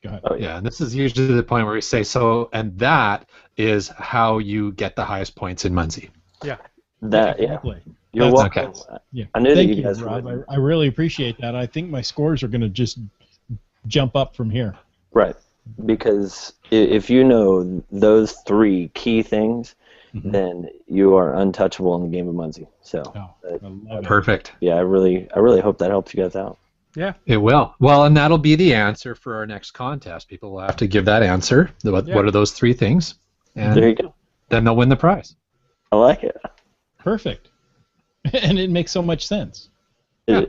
Go ahead. Oh, Yeah, and this is usually the point where we say, so, and that is how you get the highest points in Munzee. Yeah. That, yeah. Exactly. You're That's- welcome. Okay. Yeah. I knew Thank that you, guys Rob. would. I really appreciate that. I think my scores are going to just jump up from here. Right. Because if you know those 3 key things, then you are untouchable in the game of Munzee. So, Oh, I love it. Perfect. yeah, I really hope that helps you guys out. Yeah. It will. Well, and that'll be the answer for our next contest. People will have to give that answer. What are those 3 things? And There you go. then they'll win the prize. I like it. Perfect. And it makes so much sense. Yeah.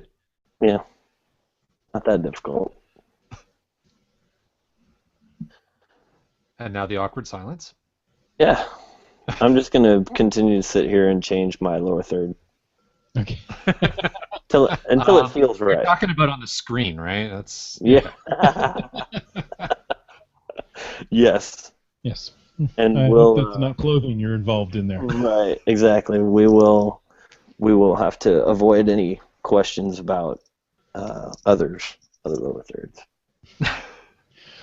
Not that difficult. And now the awkward silence. Yeah. I'm just going to continue to sit here and change my lower third Okay. until it feels You're right. talking about on the screen, right? That's Yeah. Yes. Yes. And I we'll hope that's not clothing you're involved in there. right, exactly. We will have to avoid any questions about other lower thirds.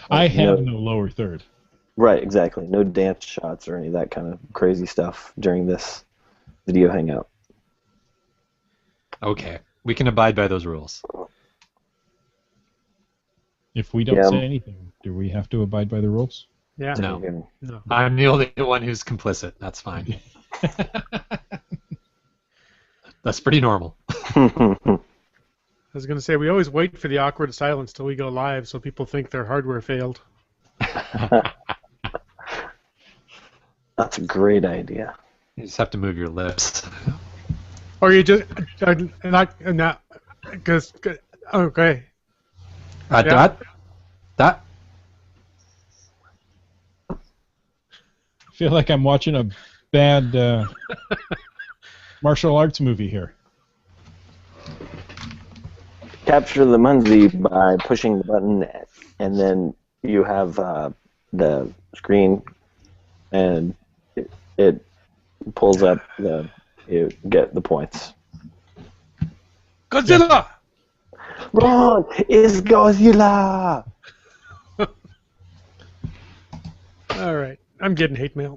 I have no lower third. Right, exactly. No dance shots or any of that kind of crazy stuff during this video hangout. okay. We can abide by those rules. If we don't Yeah. say anything, do we have to abide by the rules? Yeah. No. No. I'm the only one who's complicit. That's fine. That's pretty normal. I was going to say, we always wait for the awkward silence till we go live so people think their hardware failed. That's a great idea. You just have to move your lips. Or you just not because okay. Yeah. That. I feel like I'm watching a bad martial arts movie here. Capture the Munzee by pushing the button, and then you have the screen, and it pulls up you get the points. Godzilla. Wrong is Godzilla. All right, I'm getting hate mail.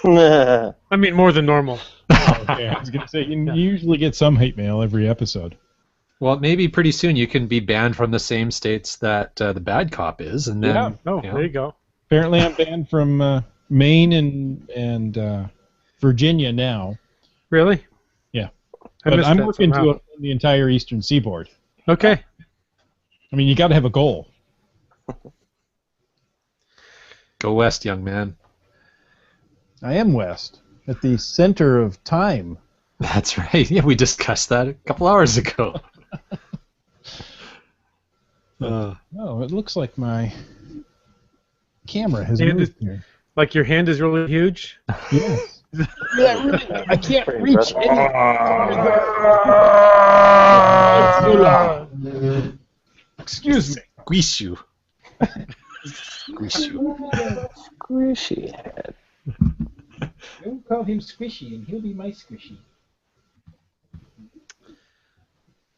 Yeah, I mean, more than normal. Okay, I was going to say, you usually get some hate mail every episode. Well, maybe pretty soon you can be banned from the same states that the bad cop is, and then Yeah. Oh, there you go. Apparently I'm banned from Maine and Virginia now. Really? Yeah. I But missed I'm that working somehow. to the entire eastern seaboard. Okay. I mean, you got to have a goal. go west, young man. I am west, at the center of time. That's right. Yeah, we discussed that a couple hours ago. Oh, it looks like my camera has And moved here. Like your hand is really huge. Yes. Yeah, really, I can't Pretty reach impressive. any. Excuse me. Squeeze you. Squeeze you. Squishy head. Don't call him Squishy, and he'll be my Squishy.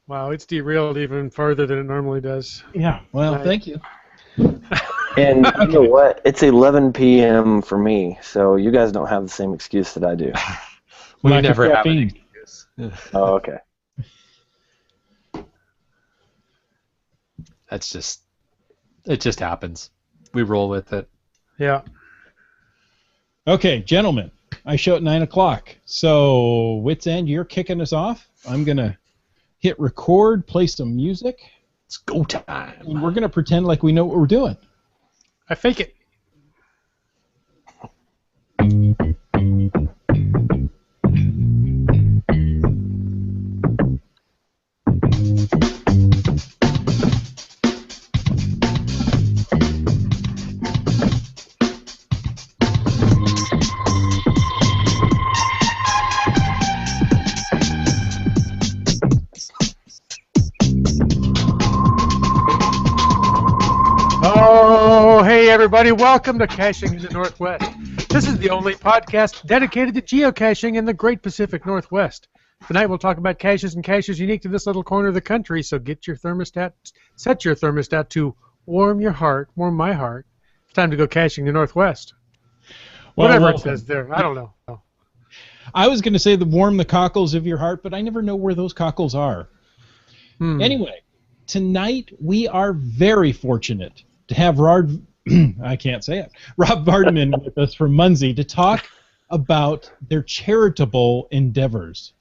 Wow, it's derailed even farther than it normally does. Yeah. Well, Right. thank you. And you know what? It's 11 p.m. for me, so you guys don't have the same excuse that I do. We Lack of never have caffeine. an excuse. Oh, okay. It just happens. We roll with it. Yeah. Okay, gentlemen, I show at 9 o'clock. So, Wits End, you're kicking us off. I'm going to hit record, play some music, It's go time. and we're going to pretend like we know what we're doing. I fake it. Oh, hey everybody, welcome to Caching in the Northwest. This is the only podcast dedicated to geocaching in the Great Pacific Northwest. Tonight we'll talk about caches and caches unique to this little corner of the country, so get your thermostat, set your thermostat to warm your heart, warm my heart. It's time to go caching the Northwest. Well, Whatever it welcome. says there. I don't know. I was going to say the warm the cockles of your heart, but I never know where those cockles are. Anyway, tonight we are very fortunate to have I can't say it, Rob Vardaman with us from Munzee to talk about their charitable endeavors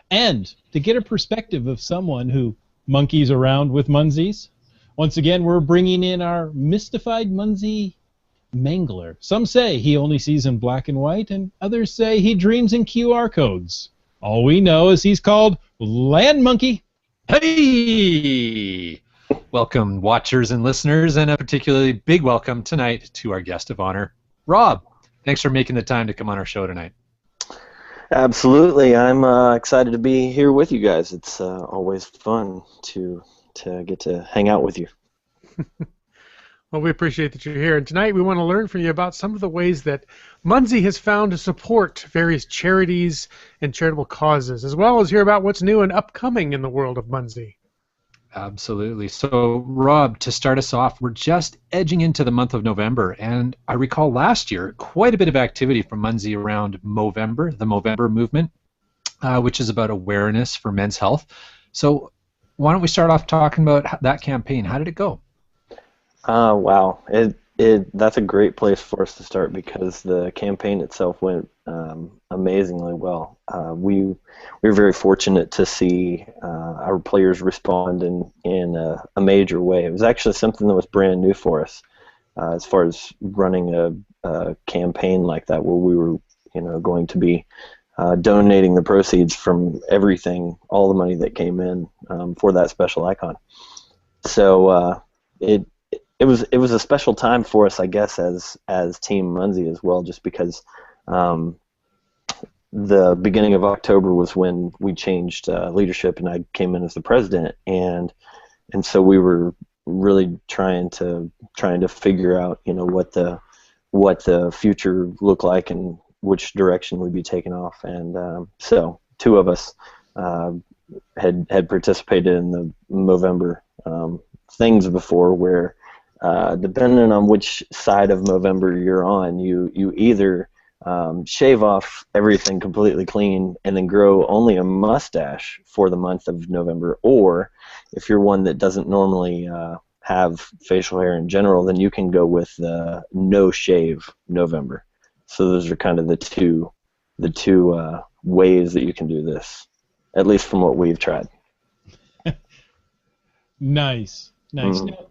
and to get a perspective of someone who monkeys around with Munzees. Once again, we're bringing in our mystified Munzee mangler. Some say he only sees in black and white, and others say he dreams in QR codes. All we know is he's called Land Monkey. Hey! Welcome, watchers and listeners, and a particularly big welcome tonight to our guest of honor, Rob. Thanks for making the time to come on our show tonight. Absolutely. I'm excited to be here with you guys. It's always fun to get to hang out with you. Well, we appreciate that you're here. And tonight we want to learn from you about some of the ways that Munzee has found to support various charities and charitable causes, as well as hear about what's new and upcoming in the world of Munzee. Absolutely. So, Rob, to start us off, we're just edging into the month of November, and I recall last year quite a bit of activity from Munzee around Movember, the Movember movement, which is about awareness for men's health. So why don't we start off talking about that campaign? How did it go? Wow. That's a great place for us to start because the campaign itself went amazingly well. We were very fortunate to see our players respond in a major way. It was actually something that was brand new for us as far as running a campaign like that, where we were going to be donating the proceeds from everything, all the money that came in for that special icon. So it was a special time for us, I guess, as Team Munzee as well, just because the beginning of October was when we changed leadership and I came in as the president, and so we were really trying to figure out what the future looked like and which direction we'd be taking off, and so two of us had participated in the Movember things before, where depending on which side of Movember you're on, you either shave off everything completely clean and then grow only a mustache for the month of November, or if you're one that doesn't normally have facial hair in general, then you can go with no shave November. So those are kind of the two ways that you can do this, at least from what we've tried. Nice. Mm-hmm. Now,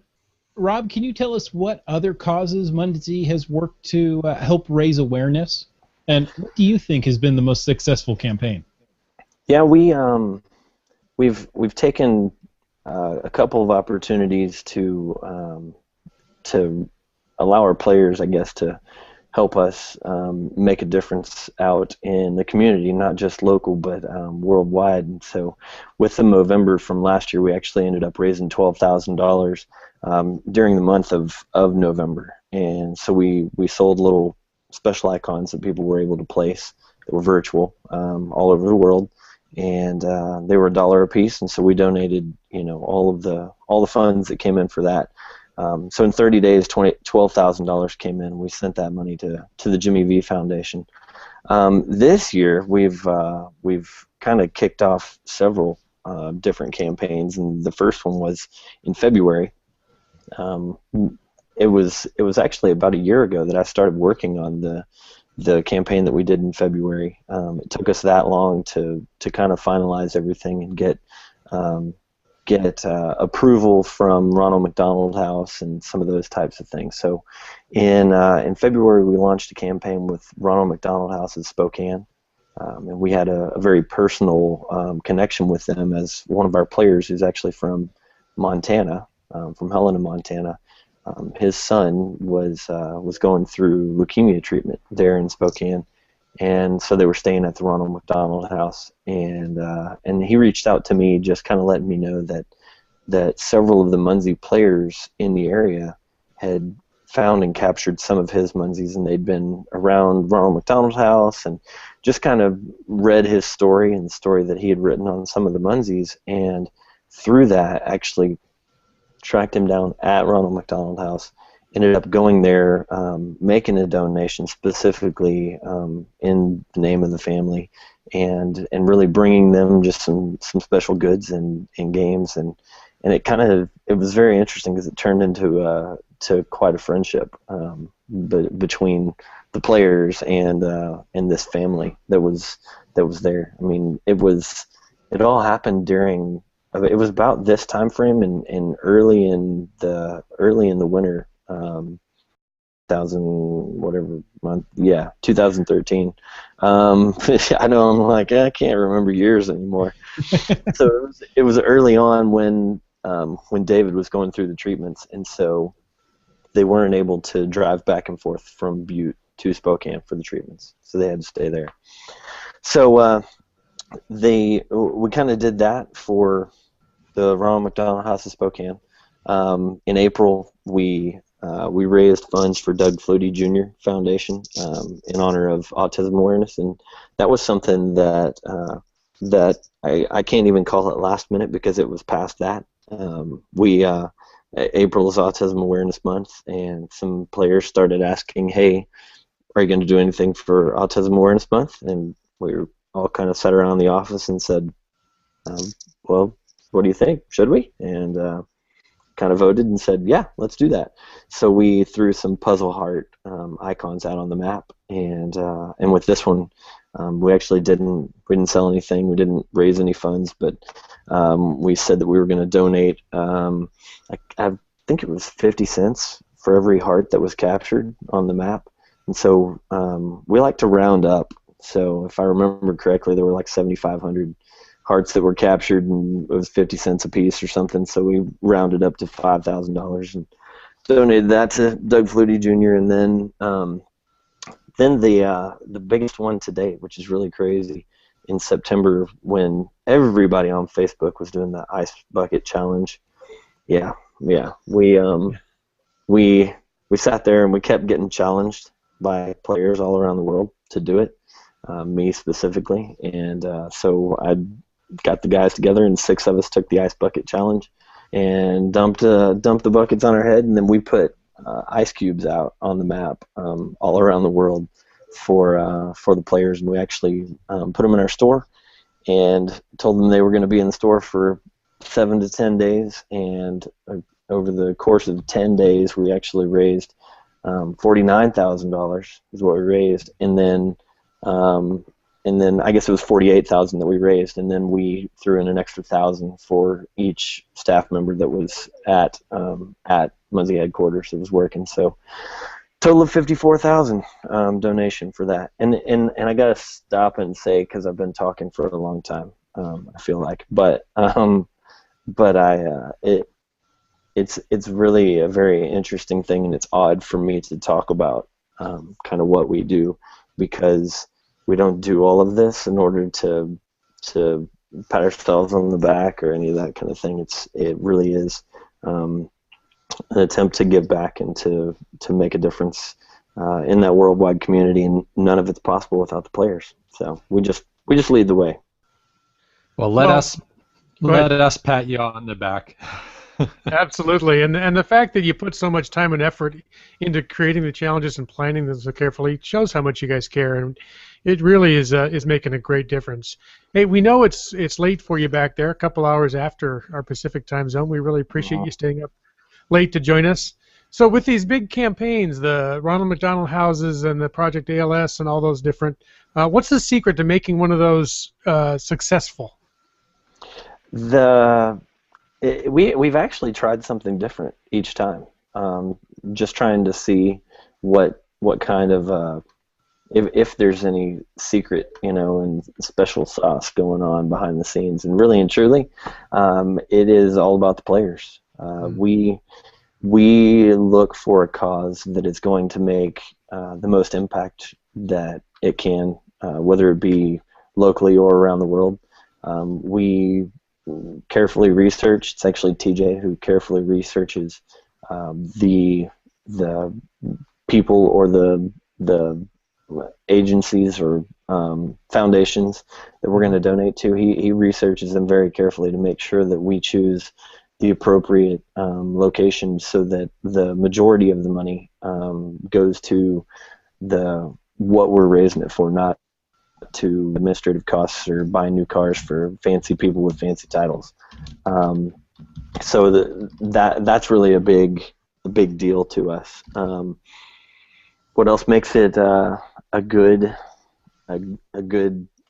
Rob, can you tell us what other causes Munzee has worked to help raise awareness? And what do you think has been the most successful campaign? Yeah, we've taken a couple of opportunities to allow our players, I guess, to help us make a difference out in the community, not just local but worldwide. And so with the Movember from last year, we actually ended up raising $12,000 during the month of November. And so we sold little special icons that people were able to place that were virtual all over the world, and they were $1 a piece, and so we donated all the funds that came in for that. So in 30 days, $12,000 came in. We sent that money to the Jimmy V Foundation. This year, we've kind of kicked off several different campaigns, and the first one was in February. It was actually about a year ago that I started working on the campaign that we did in February. It took us that long to kind of finalize everything and get approval from Ronald McDonald House and some of those types of things. So in February, we launched a campaign with Ronald McDonald House in Spokane, and we had a very personal connection with them, as one of our players, who's actually from Montana, from Helena, Montana. His son was going through leukemia treatment there in Spokane, and so they were staying at the Ronald McDonald House, and he reached out to me, just kind of letting me know that several of the Munzee players in the area had found and captured some of his Munzees, and they'd been around Ronald McDonald House and just kind of read his story and the story that he had written on some of the Munzees, and through that actually tracked him down at Ronald McDonald House. Ended up going there, making a donation specifically in the name of the family, and really bringing them just some special goods and games, and it was very interesting because it turned into to quite a friendship between the players and this family that was there. I mean, it all happened during. It was about this time frame and early in the winter. 2000 whatever month, 2013. I know I'm like I can't remember years anymore. So it was early on when David was going through the treatments, and so they weren't able to drive back and forth from Butte to Spokane for the treatments, so they had to stay there. So we kind of did that for the Ronald McDonald House of Spokane. In April, we raised funds for Doug Flutie Jr. Foundation in honor of autism awareness, and that was something that I can't even call it last minute because it was past that. April is Autism Awareness Month, and some players started asking, "Hey, are you going to do anything for Autism Awareness Month?" And we all kind of sat around the office and said, "Well, what do you think? Should we?" And kind of voted and said, yeah, let's do that. So we threw some puzzle heart icons out on the map, and with this one, we actually didn't sell anything, we didn't raise any funds, but we said that we were going to donate. I think it was 50 cents for every heart that was captured on the map, and so we like to round up. So if I remember correctly, there were like 7,500 hearts that were captured, and it was 50 cents a piece or something, so we rounded up to $5,000 and donated that to Doug Flutie Jr. And then the biggest one to date, which is really crazy, in September when everybody on Facebook was doing the ice bucket challenge. We sat there and we kept getting challenged by players all around the world to do it, me specifically, and so I got the guys together, and 6 of us took the ice bucket challenge and dumped the buckets on our head, and then we put ice cubes out on the map all around the world for the players, and we actually put them in our store and told them they were going to be in the store for 7 to 10 days, and over the course of 10 days we actually raised $49,000 is what we raised, and then I guess it was $48,000 that we raised, and then we threw in an extra $1,000 for each staff member that was at Munzee headquarters that was working. So total of $54,000 donation for that. And I gotta stop and say, because I've been talking for a long time, I feel like, but it's really a very interesting thing, and it's odd for me to talk about kind of what we do, because we don't do all of this in order to pat ourselves on the back or any of that kind of thing. It really is an attempt to give back and to make a difference in that worldwide community, and none of it's possible without the players. So we just lead the way. Well, let us pat you on the back. Absolutely, and the fact that you put so much time and effort into creating the challenges and planning them so carefully shows how much you guys care, and it really is making a great difference. Hey, we know it's late for you back there, a couple hours after our Pacific time zone. We really appreciate you staying up late to join us. So with these big campaigns, the Ronald McDonald Houses and the Project ALS and all those different, what's the secret to making one of those successful? We've actually tried something different each time, just trying to see what kind of if there's any secret, and special sauce going on behind the scenes. And really and truly, it is all about the players. We look for a cause that is going to make the most impact that it can, whether it be locally or around the world. We carefully research. It's actually TJ who carefully researches the people or the agencies or foundations that we're going to donate to. He researches them very carefully to make sure that we choose the appropriate location so that the majority of the money goes to what we're raising it for, not to administrative costs or buying new cars for fancy people with fancy titles. So that's really a big deal to us. What else makes it a good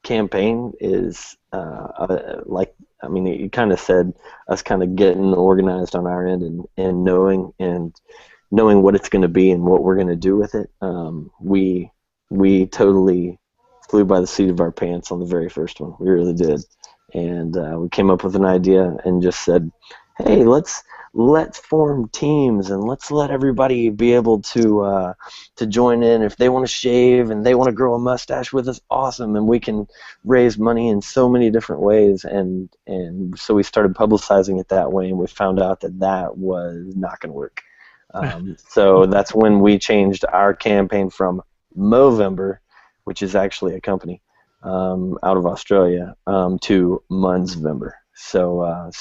campaign is you kind of said us kind of getting organized on our end and knowing what it's going to be and what we're going to do with it. We totally flew by the seat of our pants on the very first one. We really did, and we came up with an idea and just said, hey, let's form teams and let's let everybody be able to join in. If they want to shave and they want to grow a mustache with us, awesome, and we can raise money in so many different ways. And so we started publicizing it that way, and we found out that was not going to work. So that's when we changed our campaign from Movember, which is actually a company out of Australia, to Munzee. So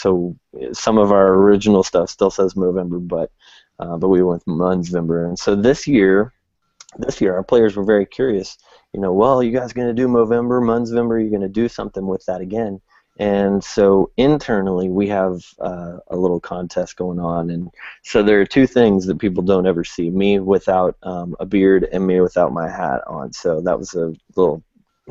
some of our original stuff still says Movember, but we went with Munzee. And so this year our players were very curious. Well, you guys going to do Movember, Munzee? Are you going to do something with that again? And so internally we have a little contest going on. And so there are two things that people don't ever see: me without a beard and me without my hat on. So that was a little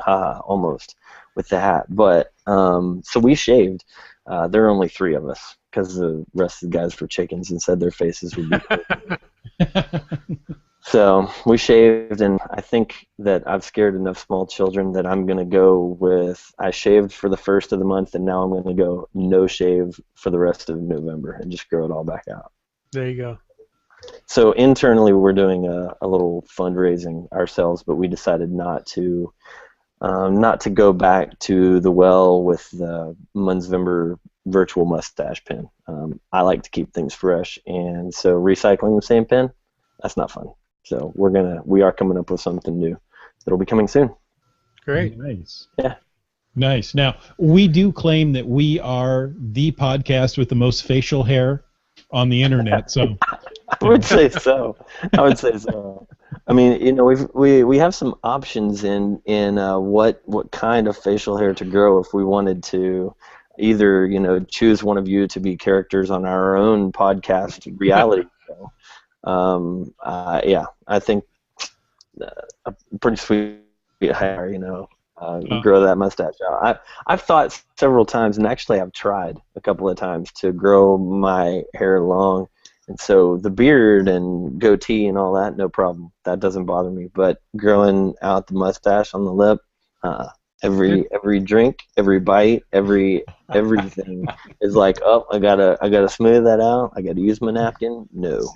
almost with the hat. But so we shaved. There are only 3 of us because the rest of the guys were chickens and said their faces would be cool. So we shaved, and I think that I've scared enough small children that I'm going to go with, I shaved for the first of the month, and now I'm going to go no shave for the rest of November and just grow it all back out. There you go. So internally we're doing a little fundraising ourselves, but we decided not to go back to the well with the Munzee virtual mustache pin. I like to keep things fresh, and so recycling the same pin, that's not fun. So we are coming up with something new that'll be coming soon. Great. Nice. Yeah. Nice. Now, we do claim that we are the podcast with the most facial hair on the internet. So I would say so. I mean, we have some options in what kind of facial hair to grow if we wanted to either choose one of you to be characters on our own podcast reality show. I think a pretty sweet hair, grow that mustache out. I've thought several times, and actually I've tried a couple of times to grow my hair long, and so the beard and goatee and all that, no problem. That doesn't bother me. But growing out the mustache on the lip, every drink, every bite, everything is like, oh, I gotta smooth that out. I gotta use my napkin. No.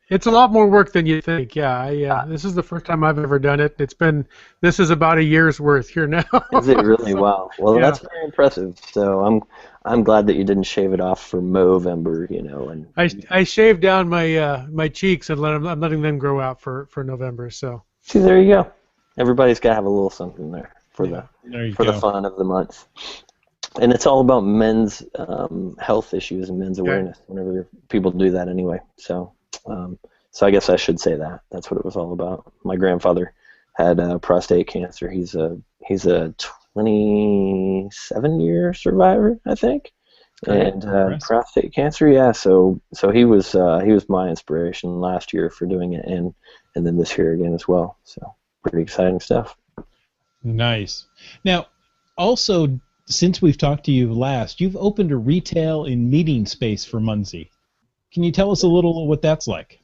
It's a lot more work than you think. Yeah, this is the first time I've ever done it. This is about a year's worth here now. Is it really? Wow. Well, Yeah. That's very impressive. So I'm glad that you didn't shave it off for Movember, And I shaved down my cheeks and I'm letting them grow out for November. So see, there you go. Everybody's got to have a little something there for the fun of the month. And it's all about men's health issues and men's awareness. Whenever people do that, anyway. So I guess I should say that. That's what it was all about. My grandfather had prostate cancer. He's a 27-year survivor, I think. And prostate cancer, yeah. So he was my inspiration last year for doing it, and then this year again as well. So pretty exciting stuff. Nice. Now, also, since we've talked to you last, you've opened a retail and meeting space for Munzee. Can you tell us a little what that's like?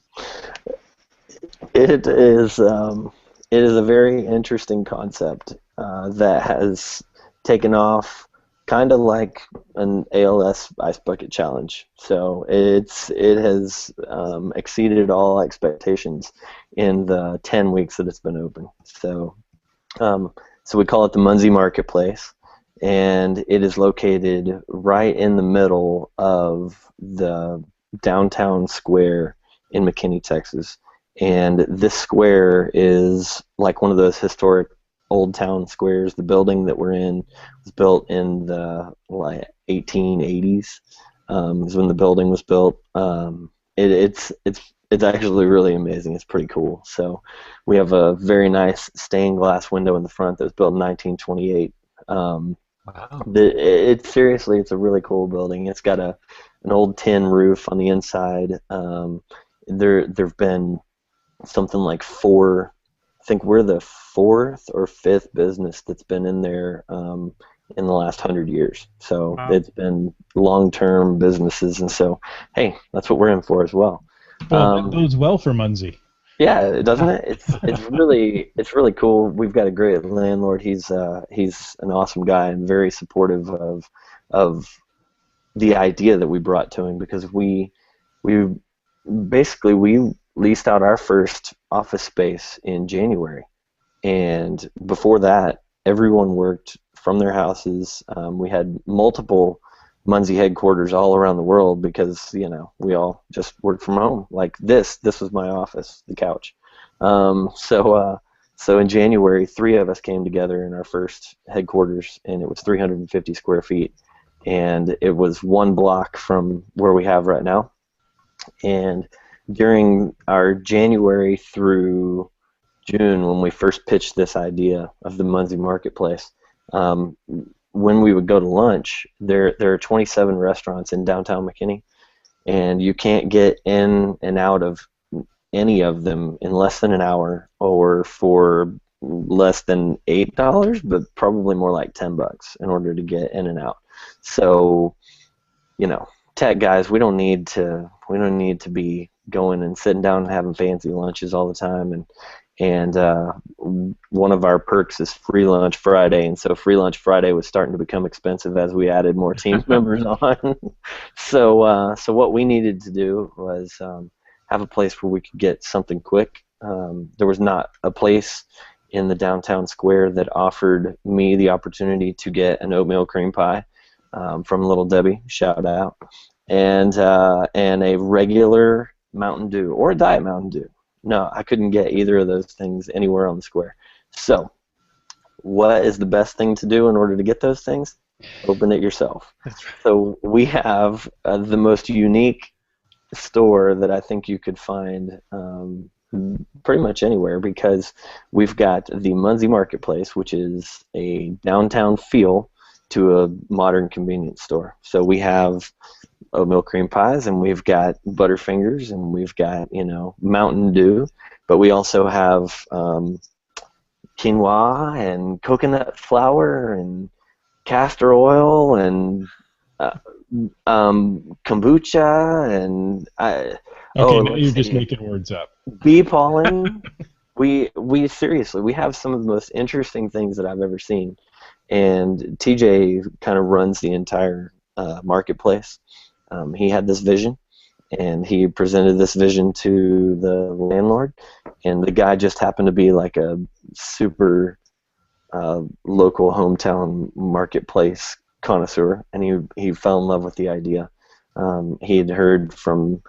It is a very interesting concept that has taken off kind of like an ALS Ice Bucket Challenge. So it has exceeded all expectations in the 10 weeks that it's been open. So we call it the Munzee Marketplace, and it is located right in the middle of the downtown square in McKinney, Texas. And this square is like one of those historic old town squares. The building that we're in was built in the 1880s. is when the building was built. It's actually really amazing. It's pretty cool. So we have a very nice stained glass window in the front that was built in 1928. Wow. Seriously, it's a really cool building. It's got an old tin roof on the inside. There've been something like four. I think we're the fourth or fifth business that's been in there in the last 100 years. So Wow. it's been long-term businesses, and so hey, that's what we're in for as well. Well, that bodes well for Munzee. Yeah, doesn't it? It's really cool. We've got a great landlord. He's an awesome guy and very supportive of the idea that we brought to him, because we leased out our first office space in January, and before that, everyone worked from their houses. We had multiple Munzee headquarters all around the world because, we all just worked from home. Like this was my office, the couch. So in January, 3 of us came together in our first headquarters, and it was 350 square feet, and it was 1 block from where we have right now. And during our January through June, when we first pitched this idea of the Munzee Marketplace, when we would go to lunch, there are 27 restaurants in downtown McKinney, and you can't get in and out of any of them in less than an hour or for less than $8, but probably more like $10 in order to get in and out. So, tech guys, we don't need to be going and sitting down and having fancy lunches all the time, and one of our perks is free lunch Friday, and so free lunch Friday was starting to become expensive as we added more team members on. So what we needed to do was have a place where we could get something quick. There was not a place in the downtown square that offered me the opportunity to get an oatmeal cream pie from Little Debbie, shout out, and a regular Mountain Dew or a Diet Mountain Dew. No, I couldn't get either of those things anywhere on the square. So what is the best thing to do in order to get those things? Open it yourself. That's right. So we have the most unique store that I think you could find pretty much anywhere, because we've got the Munzee Marketplace, which is a downtown feel to a modern convenience store. So we have oatmeal cream pies, and we've got Butterfingers, and we've got Mountain Dew, but we also have quinoa and coconut flour and castor oil and kombucha and Now you're just making words up. Bee pollen. we seriously, we have some of the most interesting things that I've ever seen, and TJ kind of runs the entire marketplace. He had this vision, and he presented this vision to the landlord, and the guy just happened to be like a super local hometown marketplace connoisseur, and he fell in love with the idea. He had heard from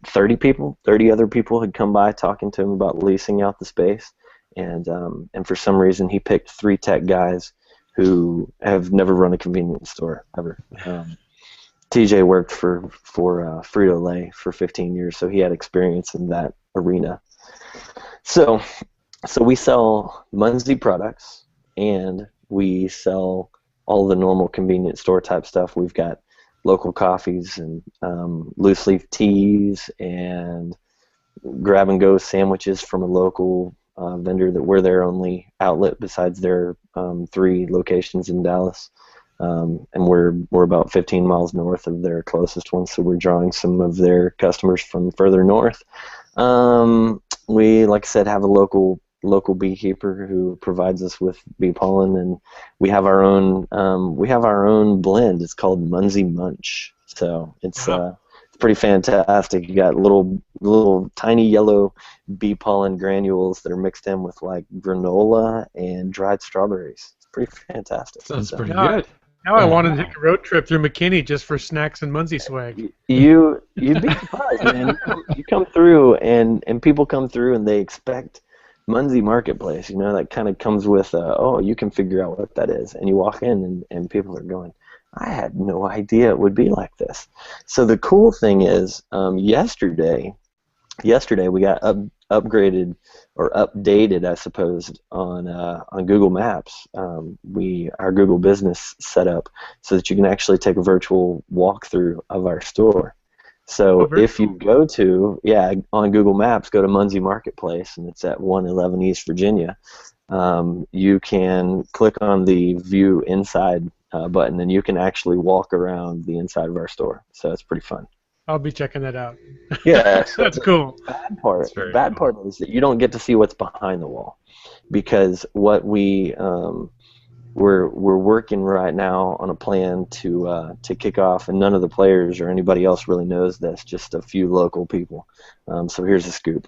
30 other people had come by talking to him about leasing out the space, and for some reason he picked 3 tech guys who have never run a convenience store ever. TJ worked for Frito-Lay for 15 years, so he had experience in that arena. So we sell Munzee products, and we sell all the normal convenience store type stuff. We've got local coffees and loose leaf teas and grab and go sandwiches from a local vendor that we're their only outlet besides their 3 locations in Dallas. And we're about 15 miles north of their closest one, so we're drawing some of their customers from further north. We, like I said, have a local beekeeper who provides us with bee pollen, and we have our own blend. It's called Munzee Munch. So it's pretty fantastic. You got little tiny yellow bee pollen granules that are mixed in with like granola and dried strawberries. It's pretty fantastic. Sounds pretty good. Now I want to take a road trip through McKinney just for snacks and Munzee swag. You'd be surprised, man. You come through, and people come through, and they expect Munzee Marketplace. That kind of comes with, you can figure out what that is. And you walk in, and people are going, I had no idea it would be like this. So the cool thing is, yesterday we got upgraded or updated, I suppose, on Google Maps. Our Google Business set up so that you can actually take a virtual walkthrough of our store. So if you go to, on Google Maps, go to Munzee Marketplace, and it's at 111 East Virginia, you can click on the View Inside button, and you can actually walk around the inside of our store. So it's pretty fun. I'll be checking that out. Yeah, so that's cool. The bad part is that you don't get to see what's behind the wall, because what we're working right now on a plan to kick off, and none of the players or anybody else really knows this, just a few local people. So here's the scoop.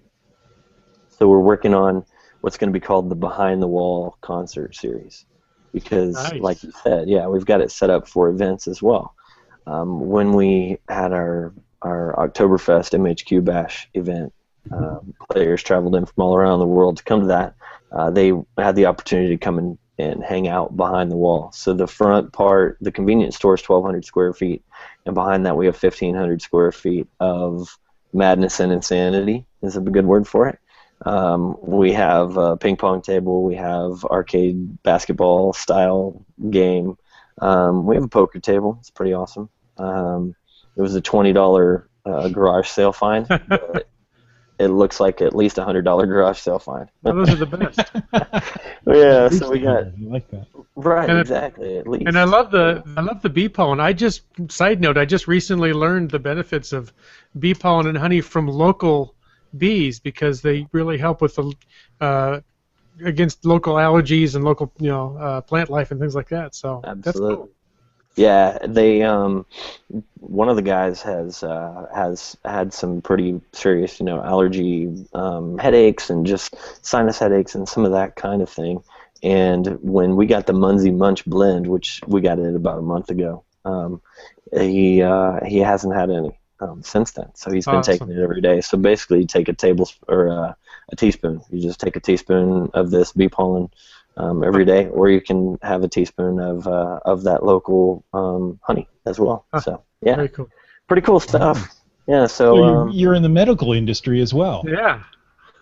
So we're working on what's going to be called the Behind the Wall concert series, because like you said, we've got it set up for events as well. When we had our Oktoberfest MHQ Bash event, players traveled in from all around the world to come to that. They had the opportunity to come and hang out behind the wall. So the front part, the convenience store is 1,200 square feet, and behind that we have 1,500 square feet of madness and insanity, is a good word for it. We have a ping pong table, we have arcade basketball style game, we have a poker table. It's pretty awesome. It was a $20 garage sale find, but it looks like at least a $100 garage sale find. Well, those are the best. Yeah, so we got. I like that. Right, exactly. At least. And I love the bee pollen. Side note, I just recently learned the benefits of bee pollen and honey from local bees, because they really help with the against local allergies and local plant life and things like that. So absolutely. That's cool. Yeah, they one of the guys has had some pretty serious allergy headaches and just sinus headaches and some of that kind of thing. And when we got the Munzee Munch blend, which we got it about a month ago, he hasn't had any since then. So he's been taking it every day. So basically, you take a teaspoon. You just take a teaspoon of this bee pollen every day, or you can have a teaspoon of that local honey as well. So yeah, very cool. Pretty cool stuff. Yeah, so you're in the medical industry as well. Yeah.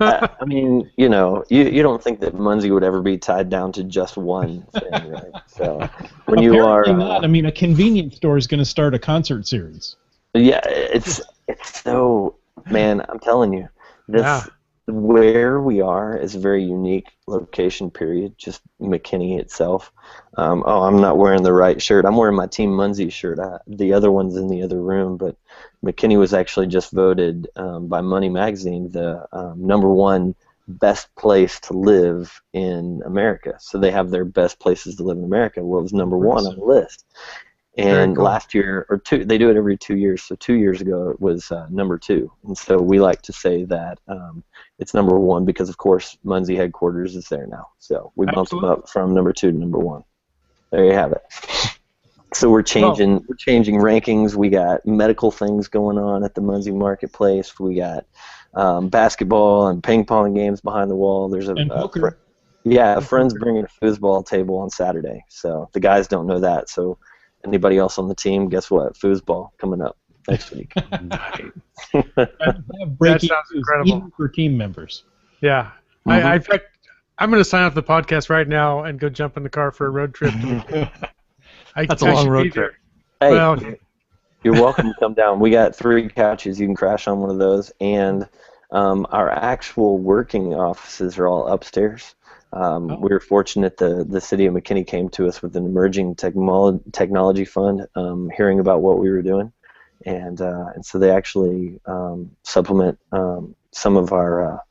I mean, you don't think that Munzee would ever be tied down to just one thing, right? So when you are, not. I mean, a convenience store is going to start a concert series. Yeah, it's so, man, I'm telling you, this where we are is a very unique location. Period. Just McKinney itself. I'm not wearing the right shirt. I'm wearing my Team Munzee shirt. The other one's in the other room, but McKinney was actually just voted by Money Magazine the #1 best place to live in America. So they have their best places to live in America. Well, it was #1 on the list. And last year, they do it every 2 years. So 2 years ago, it was #2. And so we like to say that it's #1 because, of course, Munzee headquarters is there now. So we bumped them up from #2 to #1. There you have it. So we're changing rankings. We got medical things going on at the Munzee Marketplace. We got basketball and ping pong games behind the wall. There's a friend's bringing a foosball table on Saturday. So the guys don't know that. So anybody else on the team, guess what? Foosball coming up next week. That sounds incredible. Even for team members. Yeah. In fact, I'm going to sign off the podcast right now and go jump in the car for a road trip. That's a long road trip. Hey, you're welcome to come down. We got 3 couches. You can crash on one of those. And our actual working offices are all upstairs. We were fortunate the city of McKinney came to us with an emerging technology fund, hearing about what we were doing, and so they actually supplement some of our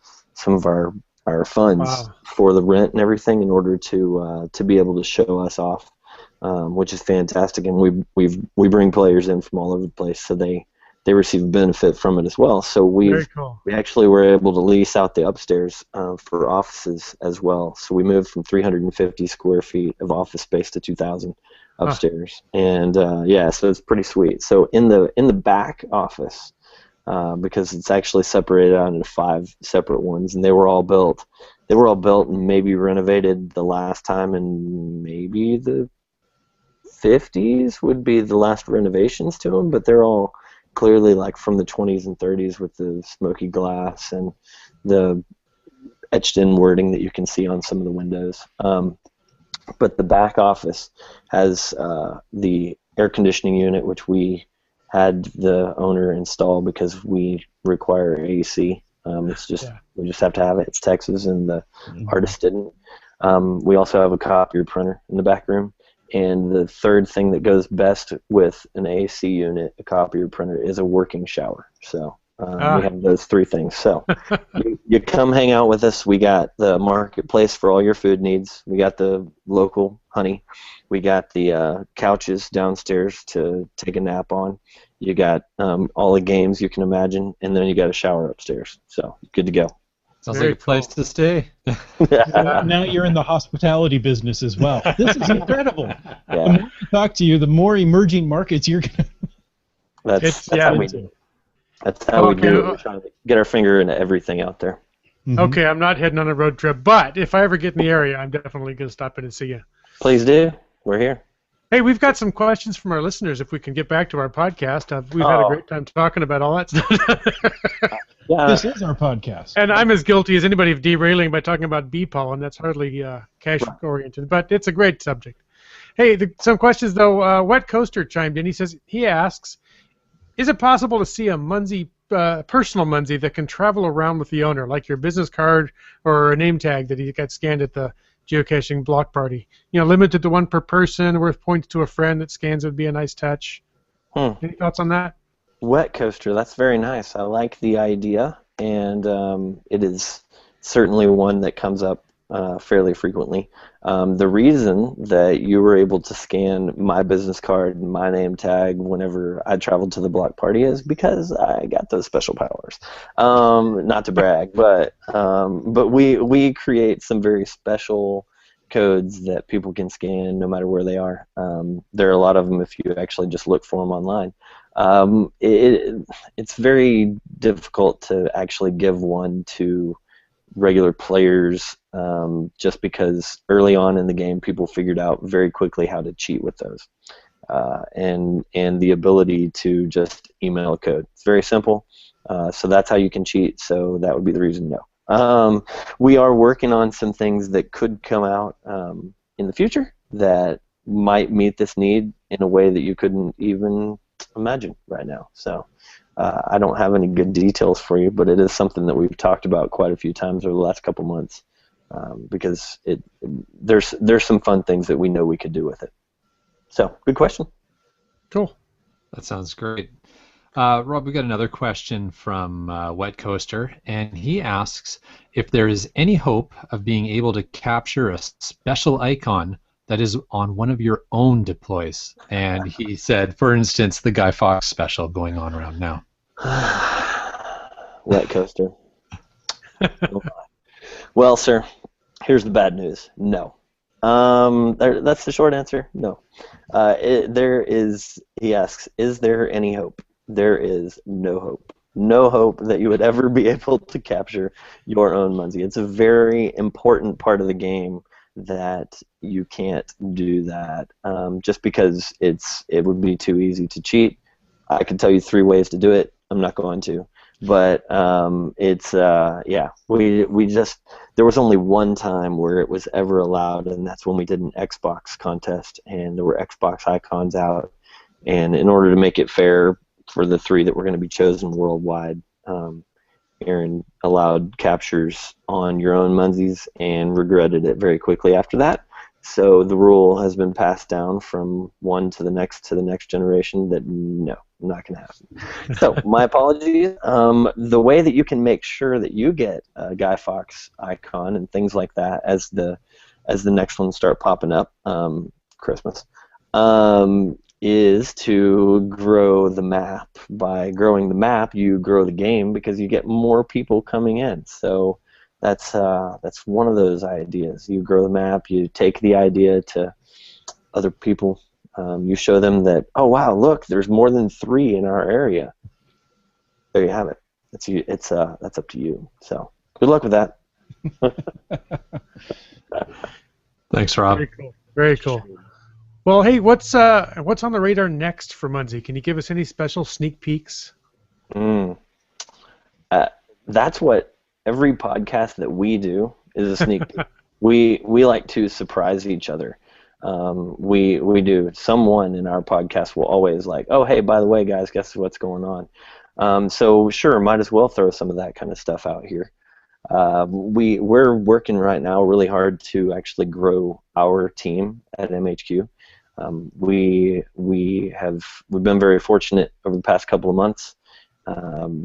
funds for the rent and everything in order to be able to show us off, which is fantastic. And we bring players in from all over the place, so they receive a benefit from it as well. So we actually were able to lease out the upstairs for offices as well. So we moved from 350 square feet of office space to 2,000 upstairs, and so it's pretty sweet. So in the back office, because it's actually separated out into 5 separate ones, and they were all built and maybe renovated the last time in maybe the 50s would be the last renovations to them, but they're all clearly like from the 20s and 30s with the smoky glass and the etched-in wording that you can see on some of the windows. But the back office has the air conditioning unit, which we had the owner install because we require AC. It's just we just have to have it. It's Texas, and the artist didn't. We also have a copier printer in the back room. And the third thing that goes best with an AC unit, a copier printer, is a working shower. So we have those three things. So you come hang out with us. We got the marketplace for all your food needs. We got the local honey. We got the couches downstairs to take a nap on. You got all the games you can imagine, and then you got a shower upstairs. So good to go. Sounds like a place to stay. Now you're in the hospitality business as well. This is incredible. Yeah. The more we talk to you, the more emerging markets you're going to... That's how we do. That's how we do it. We're trying to get our finger into everything out there. Mm-hmm. Okay, I'm not heading on a road trip, but if I ever get in the area, I'm definitely going to stop in and see you. Please do. We're here. Hey, we've got some questions from our listeners if we can get back to our podcast. We've had a great time talking about all that stuff. This is our podcast. And I'm as guilty as anybody of derailing by talking about bee pollen. That's hardly cash-oriented, but it's a great subject. Hey, some questions, though. Wet Coaster chimed in. He asks, is it possible to see a Munzee, personal Munzee that can travel around with the owner, like your business card or a name tag that he got scanned at the geocaching block party? You know, limited to one per person, worth points to a friend that scans would be a nice touch. Any thoughts on that? Wet Coaster, that's very nice. I like the idea, and it is certainly one that comes up fairly frequently. The reason that you were able to scan my business card and my name tag whenever I traveled to the block party is because I got those special powers. Not to brag, but we create some very special codes that people can scan no matter where they are. There are a lot of them if you actually just look for them online. It's very difficult to actually give one to regular players just because early on in the game people figured out very quickly how to cheat with those and the ability to just email a code. It's very simple, so that's how you can cheat, so that would be the reason no. We are working on some things that could come out in the future that might meet this need in a way that you couldn't even imagine right now. So I don't have any good details for you, but it is something that we've talked about quite a few times over the last couple months because there's some fun things that we know we could do with it. So, good question. Cool. That sounds great. Rob, we got another question from Wet Coaster, and he asks if there is any hope of being able to capture a special icon that is on one of your own deploys. And he said, for instance, the Guy Fawkes special going on around now. Wet Coaster. Well, sir, here's the bad news. No. That's the short answer. No. He asks, is there any hope? There is no hope. No hope that you would ever be able to capture your own Munzee. It's a very important part of the game that you can't do that just because it would be too easy to cheat. I could tell you 3 ways to do it. I'm not going to. But we just, there was only one time where it was ever allowed, and that's when we did an Xbox contest, and there were Xbox icons out, and in order to make it fair for the 3 that were going to be chosen worldwide, Aaron allowed captures on your own Munzees and regretted it very quickly after that. So the rule has been passed down from one to the next generation that no, not going to happen. So my apologies. The way that you can make sure that you get a Guy Fawkes icon and things like that as the next ones start popping up, Christmas, is to grow the map. By growing the map, you grow the game because you get more people coming in. So that's one of those ideas. You grow the map, you take the idea to other people, you show them that, oh wow, look, there's more than 3 in our area. There you have it. That's up to you. So good luck with that. Thanks, Rob. Very cool. Very cool. Well, hey, what's on the radar next for Munzee? Can you give us any special sneak peeks? Mm. That's what every podcast that we do is a sneak peek. We like to surprise each other. We do. Someone in our podcast will always like, oh, hey, by the way, guys, guess what's going on? So sure, might as well throw some of that kind of stuff out here. We're working right now really hard to actually grow our team at MHQ. We've been very fortunate over the past couple of months,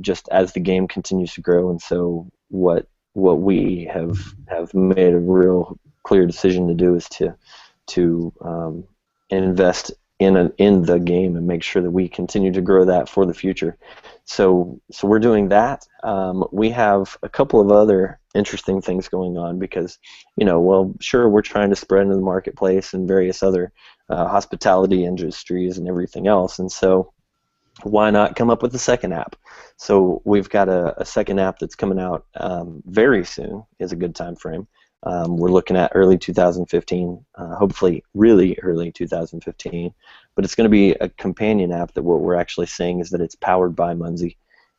just as the game continues to grow, and so what we have made a real clear decision to do is to invest in the game and make sure that we continue to grow that for the future. So we're doing that. We have a couple of other interesting things going on because, well, sure, we're trying to spread into the marketplace and various other hospitality industries and everything else, and so why not come up with a second app? So we've got a second app that's coming out very soon, is a good time frame. We're looking at early 2015, hopefully really early 2015, but it's going to be a companion app that what we're actually saying is that it's powered by Munzee,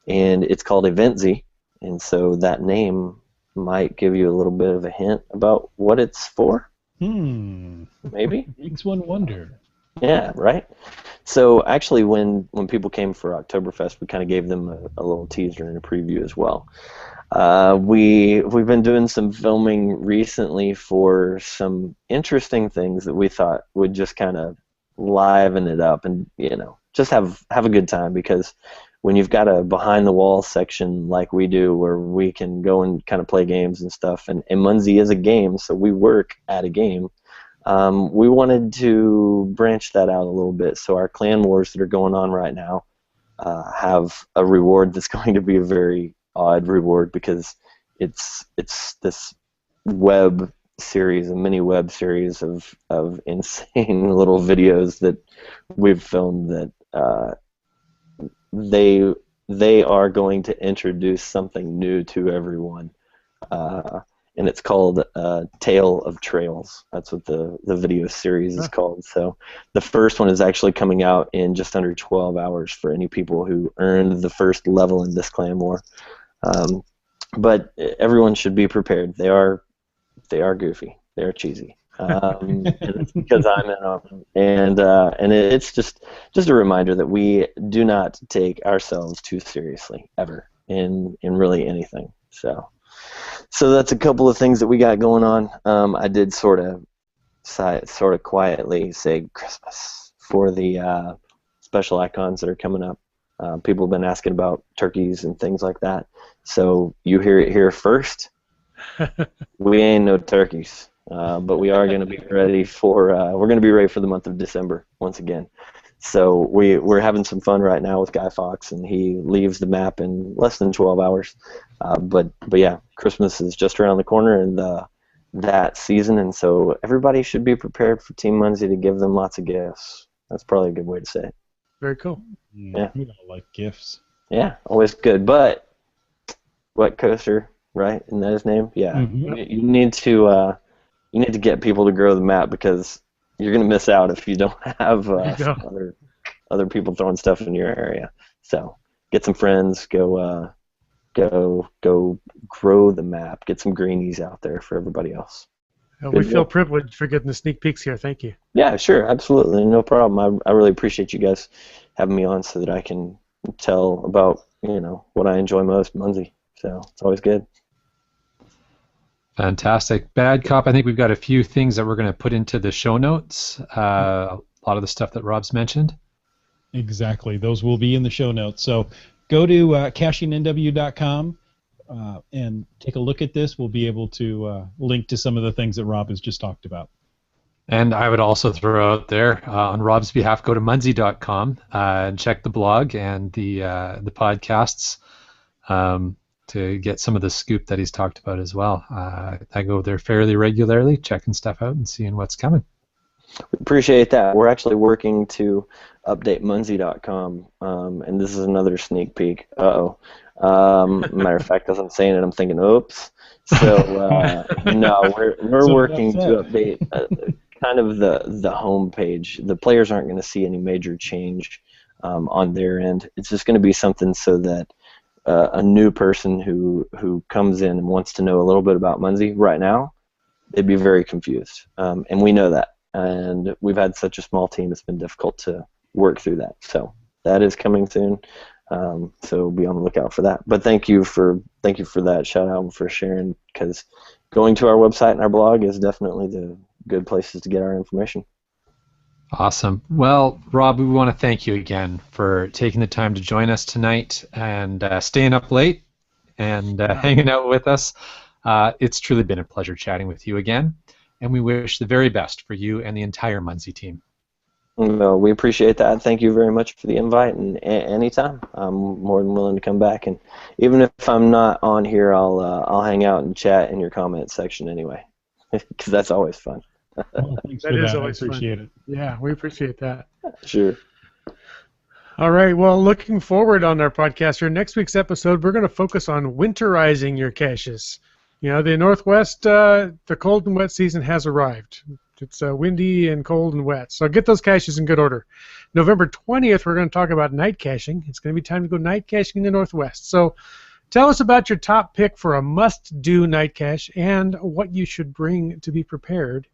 and it's called Eventzee, and so that name might give you a little bit of a hint about what it's for. Maybe? Makes one wonder. Yeah, right? So actually when people came for Oktoberfest, we kind of gave them a little teaser and a preview as well. We've been doing some filming recently for some interesting things that we thought would just kind of liven it up and just have a good time, because when you've got a behind the wall section like we do where we can go and kind of play games and stuff, and Munzee is a game, so we work at a game. We wanted to branch that out a little bit, so our clan wars that are going on right now have a reward that's going to be a very odd reward, because it's this web series, a mini web series of insane little videos that we've filmed that they are going to introduce something new to everyone. And it's called Tale of Trails. That's what the video series is called. So the first one is actually coming out in just under 12 hours for any people who earned the first level in this clan war. But everyone should be prepared. They are goofy. They are cheesy. And it's because I'm in on them. And it's just a reminder that we do not take ourselves too seriously ever in really anything. So that's a couple of things that we got going on. I did sort of quietly say Christmas for the special icons that are coming up. People have been asking about turkeys and things like that. So you hear it here first. We ain't no turkeys, but we are going to be ready for. We're going to be ready for the month of December once again. So we're having some fun right now with Guy Fawkes, and he leaves the map in less than 12 hours. But yeah, Christmas is just around the corner, and that season, and so everybody should be prepared for Team Munzee to give them lots of gifts. That's probably a good way to say it. Very cool. Yeah. We don't like gifts. Yeah, always good. But Wet Coaster, right? Isn't that his name? Yeah. Mm-hmm. You need to get people to grow the map, because you're gonna miss out if you don't have other people throwing stuff in your area. So get some friends, go grow the map, get some greenies out there for everybody else. We feel privileged for getting the sneak peeks here. Thank you. Yeah, sure, absolutely, no problem. I really appreciate you guys having me on so that I can tell about what I enjoy most, Munzee. So it's always good. Fantastic. Bad Cop, I think we've got a few things that we're going to put into the show notes. A lot of the stuff that Rob's mentioned. Exactly. Those will be in the show notes. So go to cashingnw.com and take a look at this. We'll be able to link to some of the things that Rob has just talked about. And I would also throw out there, on Rob's behalf, go to munzee.com and check the blog and the podcasts. To get some of the scoop that he's talked about as well. I go there fairly regularly, checking stuff out and seeing what's coming. We appreciate that. We're actually working to update Munzee.com, and this is another sneak peek. Matter of fact, as I'm saying it, I'm thinking, oops. So no, we're working to update kind of the home page. The players aren't going to see any major change on their end. It's just going to be something so that a new person who comes in and wants to know a little bit about Munzee right now, they'd be very confused. And we know that. And we've had such a small team, it's been difficult to work through that. So that is coming soon. So be on the lookout for that. But thank you for that shout out and for sharing, because going to our website and our blog is definitely the good places to get our information. Awesome. Well, Rob, we want to thank you again for taking the time to join us tonight and staying up late and hanging out with us. It's truly been a pleasure chatting with you again, and we wish the very best for you and the entire Munzee team. No, we appreciate that. Thank you very much for the invite, and anytime, I'm more than willing to come back. And even if I'm not on here, I'll hang out and chat in your comment section anyway, because that's always fun. Well, thanks That for is that. always I appreciate fun. it. Yeah, we appreciate that. Sure. All right, well, looking forward on our podcast here. Next week's episode, we're going to focus on winterizing your caches. You know, the Northwest, the cold and wet season has arrived. It's windy and cold and wet, so get those caches in good order. November 20th, we're going to talk about night caching. It's going to be time to go night caching in the Northwest. So tell us about your top pick for a must-do night cache and what you should bring to be prepared.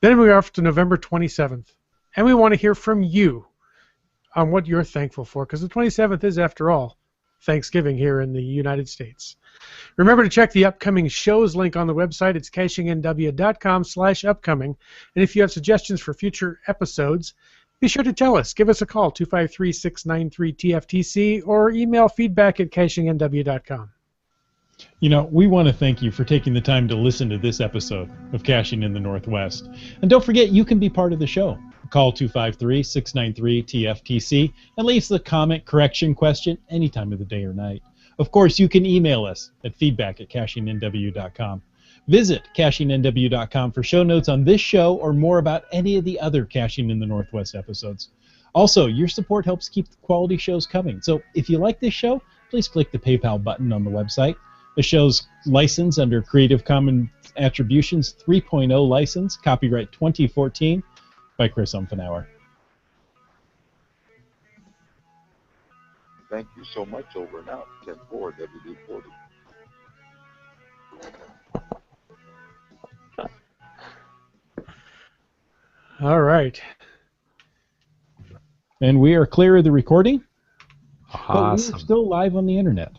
Then we're off to November 27th, and we want to hear from you on what you're thankful for, because the 27th is, after all, Thanksgiving here in the United States. Remember to check the upcoming shows link on the website. It's cachingnw.com/upcoming. And if you have suggestions for future episodes, be sure to tell us. Give us a call, 253-693-TFTC, or email feedback@cachingnw.com. You know, we want to thank you for taking the time to listen to this episode of Caching in the Northwest. And don't forget, you can be part of the show. Call 253-693-TFTC and leave the comment, correction, question any time of the day or night. Of course, you can email us at feedback@cachingnw.com. Visit cachingnw.com for show notes on this show or more about any of the other Caching in the Northwest episodes. Also, your support helps keep the quality shows coming. So if you like this show, please click the PayPal button on the website. The show's licensed under Creative Commons Attributions 3.0 license, copyright 2014 by Chris Umfenauer. Thank you so much. Over and out. 10-4 WD-40. All right. And we are clear of the recording, but Awesome. we're still live on the internet.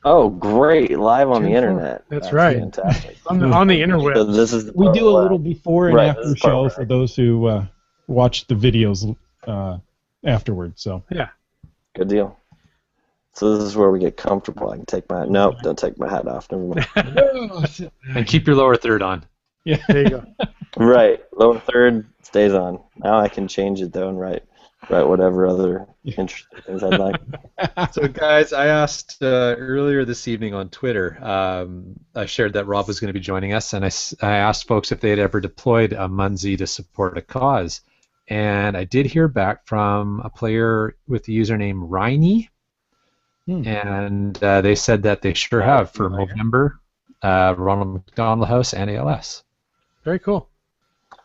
Oh, great! Live on the 10-4. internet. That's right. Fantastic. On the interweb. So this is the We part do a where- little before and Right, after this is part show where for those who watch the videos afterwards. So Yeah. Good deal. So this is where we get comfortable. I can take my don't take my hat off. Never mind. And keep your lower third on. yeah. There you go. Right, lower third stays on. Now I can change it though and write whatever other interesting things I'd like. So, guys, I asked earlier this evening on Twitter. I shared that Rob was going to be joining us, and I asked folks if they had ever deployed a Munzee to support a cause. And I did hear back from a player with the username Riney, and they said that they sure have for Movember, Ronald McDonald House, and ALS. Very cool.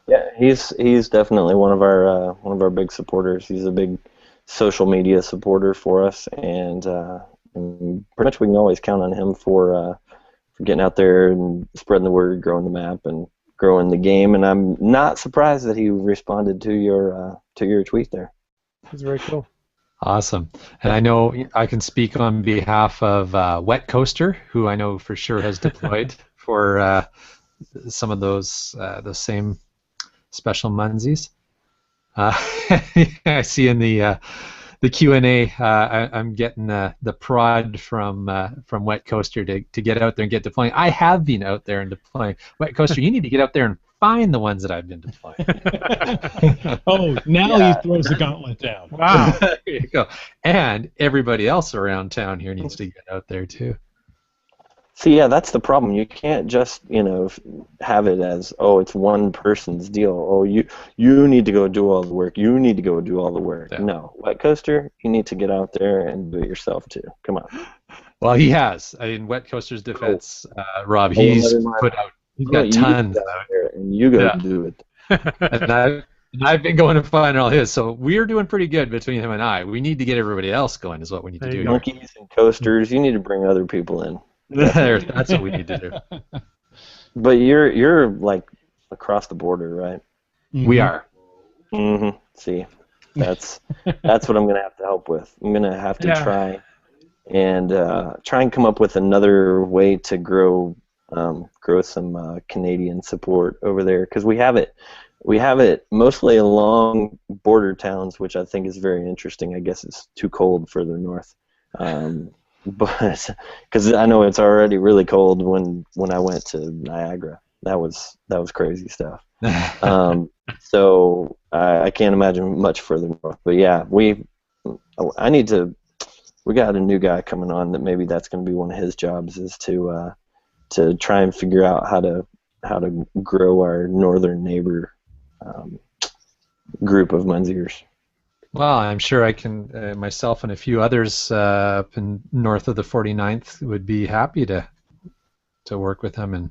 Yeah, he's definitely one of our big supporters. He's a big social media supporter for us, and pretty much we can always count on him for getting out there and spreading the word, growing the map, and growing the game. And I'm not surprised that he responded to your tweet there. That's very cool. Awesome. And I know I can speak on behalf of Wet Coaster, who I know for sure has deployed for some of those same special Munzees. I see in the Q&A, I'm getting the prod from Wet Coaster to get out there and get deploying. I have been out there and deploying. Wet Coaster, you need to get out there and find the ones that I've been deploying. Oh, now he throws the gauntlet down. Wow. There you go. And everybody else around town here needs to get out there too. See, yeah, that's the problem. You can't just, have it as, oh, it's one person's deal. Oh, you need to go do all the work. You need to go do all the work. Yeah. No, Wet Coaster, you need to get out there and do it yourself too. Come on. Well, he has. In Wet Coaster's defense, Rob, he's put out He's Well, got you tons. get out there and you go Yeah. do it. And I've been going to find all his, so we're doing pretty good between him and I. We need to get everybody else going, is what we need to There do you here. Monkeys and coasters. You need to bring other people in. That's what we need to do. But you're like across the border, right? We are. Mm-hmm. See, that's what I'm gonna have to help with. I'm gonna have to try and come up with another way to grow some Canadian support over there, because we have it mostly along border towns, which I think is very interesting. I guess it's too cold further north, but because I know it's already really cold when I went to Niagara. That was crazy stuff. So I can't imagine much further north. But yeah, we got a new guy coming on that maybe that's going to be one of his jobs, is to try and figure out how to grow our northern neighbor group of Munzeers. Well, I'm sure I can, myself and a few others up in north of the 49th would be happy to work with him and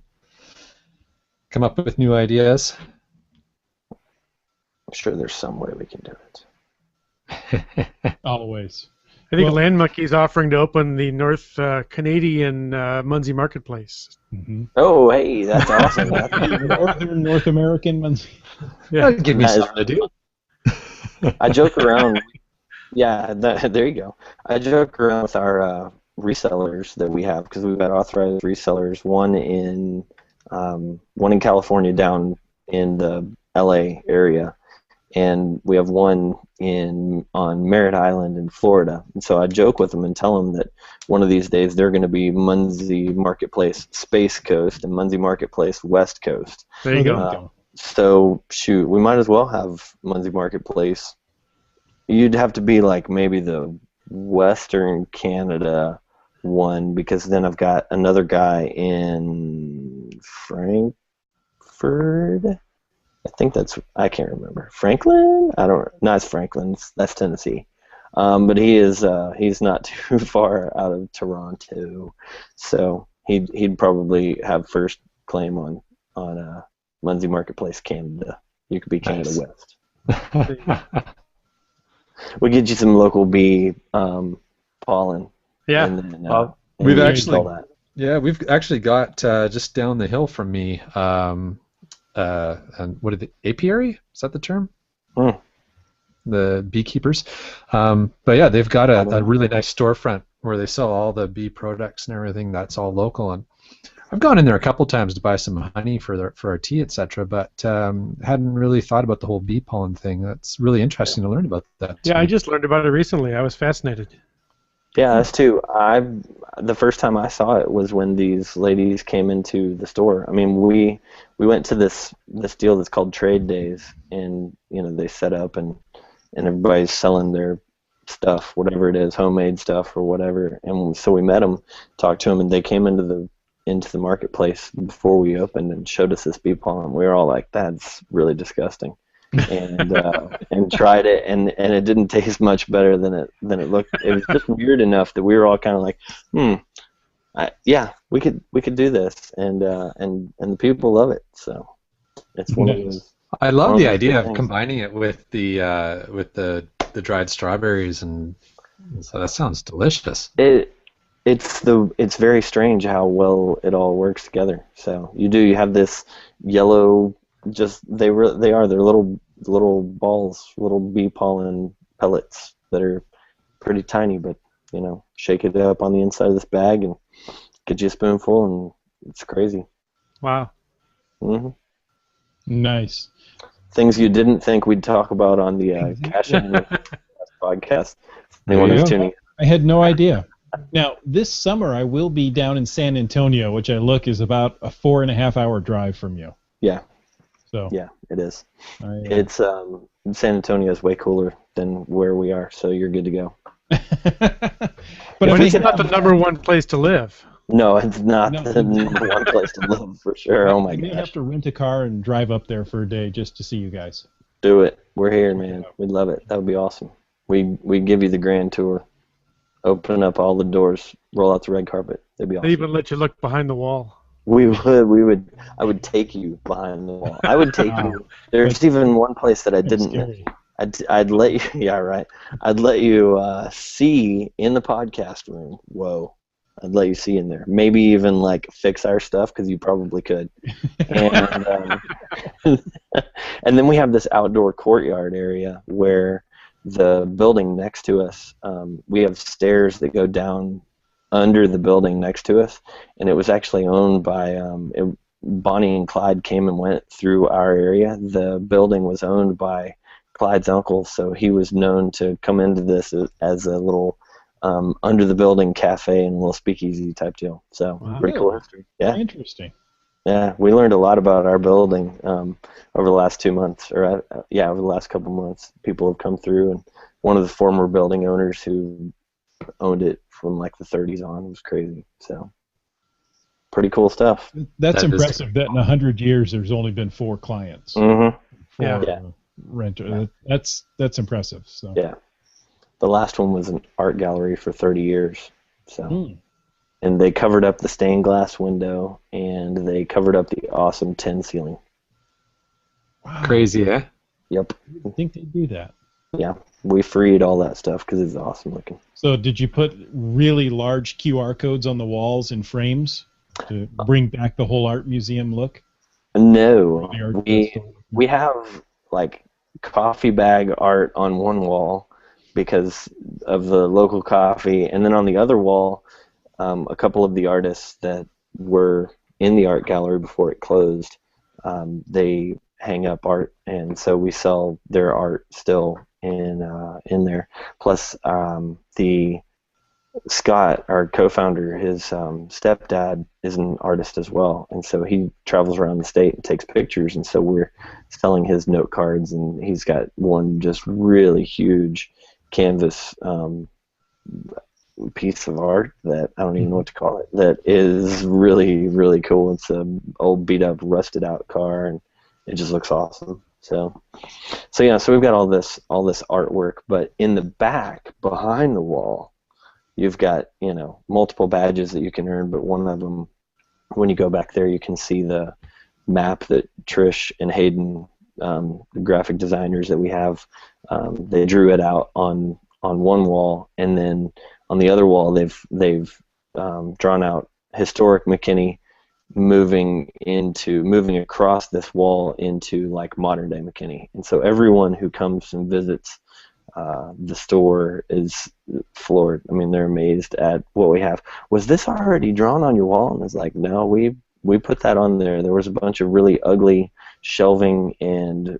come up with new ideas. I'm sure there's some way we can do it. Always. I think Land Monkey's offering to open the North Canadian Munzee Marketplace. Mm-hmm. Oh, hey, that's awesome. Northern North American Munzee. Yeah, give me something to do. I joke around. Yeah, there you go. I joke around with our resellers that we have, because we've got authorized resellers. One in California, down in the LA area, and we have one on Merritt Island in Florida. And so I joke with them and tell them that one of these days they're going to be Munzee Marketplace Space Coast and Munzee Marketplace West Coast. there you go. So shoot, we might as well have Munzee Marketplace. You'd have to be like maybe the Western Canada one, because then I've got another guy in Frankfurt. I can't remember. Franklin? No, it's Franklin. That's Tennessee. But he's not too far out of Toronto, so he'd probably have first claim on Munzee Marketplace Canada. You could be Canada Nice. West. We'll get you some local bee pollen. Yeah. And then, we've and actually all that. Yeah, we've actually got just down the hill from me, and what are the apiary? Is that the term? The beekeepers. But yeah, they've got a really nice storefront where they sell all the bee products and everything. That's all local, and I've gone in there a couple times to buy some honey for our tea, etc. But hadn't really thought about the whole bee pollen thing. That's really interesting to learn about that. Yeah, I just learned about it recently. I was fascinated. Yeah, us too. The first time I saw it was when these ladies came into the store. I mean, we went to this deal that's called Trade Days, and they set up and everybody's selling their stuff, whatever it is, homemade stuff or whatever. And so we met them, talked to them, and they came into the marketplace before we opened and showed us this bee pollen. We were all like, "That's really disgusting." And tried it, and it didn't taste much better than it looked. It was just weird enough that we were all kind of like, we could do this, and the people love it. So it's one of those. I love the idea of combining it with the dried strawberries, and so that sounds delicious. It's very strange how well it all works together. So you have this yellow. They're little balls, little bee pollen pellets that are pretty tiny, but shake it up on the inside of this bag and get you a spoonful, and it's crazy. Wow. Mm-hmm. Nice. Things you didn't think we'd talk about on the Caching podcast. Anyone who's tuning in. I had no idea. Now, this summer I will be down in San Antonio, which is about a 4.5-hour drive from you. Yeah. So yeah, it is. It's San Antonio is way cooler than where we are, so you're good to go. But it's not the number one place to live. No, it's not the number one place to live for sure. Oh my gosh. You have to rent a car and drive up there for a day just to see you guys. Do it. We're here, man. We'd love it. That would be awesome. We give you the grand tour. Open up all the doors, roll out the red carpet. It'd be awesome. They even let you look behind the wall. We would. I would take you behind the wall. I would take you. There's even one place that I didn't. Scary. I'd let you. Yeah, right. I'd let you see in the podcast room. Whoa. I'd let you see in there. Maybe even like fix our stuff because you probably could. And and then we have this outdoor courtyard area where the building next to us. We have stairs that go down under the building next to us, and it was actually owned by Bonnie and Clyde came and went through our area. The building was owned by Clyde's uncle, so he was known to come into this as a little under the building cafe and a little speakeasy type deal. So pretty cool history. Yeah, Interesting. Yeah, we learned a lot about our building over the last 2 months, or over the last couple months. People have come through, and one of the former building owners who owned it from like the 30s on. It was crazy. So pretty cool stuff. That's impressive that in 100 years there's only been 4 clients. Mm-hmm. Renter. That's impressive. So. Yeah. The last one was an art gallery for 30 years. So, and they covered up the stained glass window, and they covered up the awesome tin ceiling. Wow. Crazy, eh? Yep. I think they do that. Yeah, we freed all that stuff because it's awesome looking. So did you put really large QR codes on the walls in frames to bring back the whole art museum look? No, we have like coffee bag art on one wall because of the local coffee, and then on the other wall, a couple of the artists that were in the art gallery before it closed, they hang up art, and so we sell their art still in there. Plus, the Scott, our co-founder, his stepdad is an artist as well, and so he travels around the state and takes pictures, and so we're selling his note cards, and he's got one just really huge canvas piece of art that I don't even know what to call it, that is really, really cool. It's an old beat up, rusted out car, and it just looks awesome. So we've got all this artwork, but in the back, behind the wall, you've got, multiple badges that you can earn, but one of them, when you go back there, you can see the map that Trish and Hayden, the graphic designers that we have, they drew it out on one wall, and then on the other wall, they've drawn out historic McKinney moving across this wall into like modern day McKinney, and so everyone who comes and visits the store is floored. I mean, they're amazed at what we have. Was this already drawn on your wall? And it's like, no, we put that on there. There was a bunch of really ugly shelving and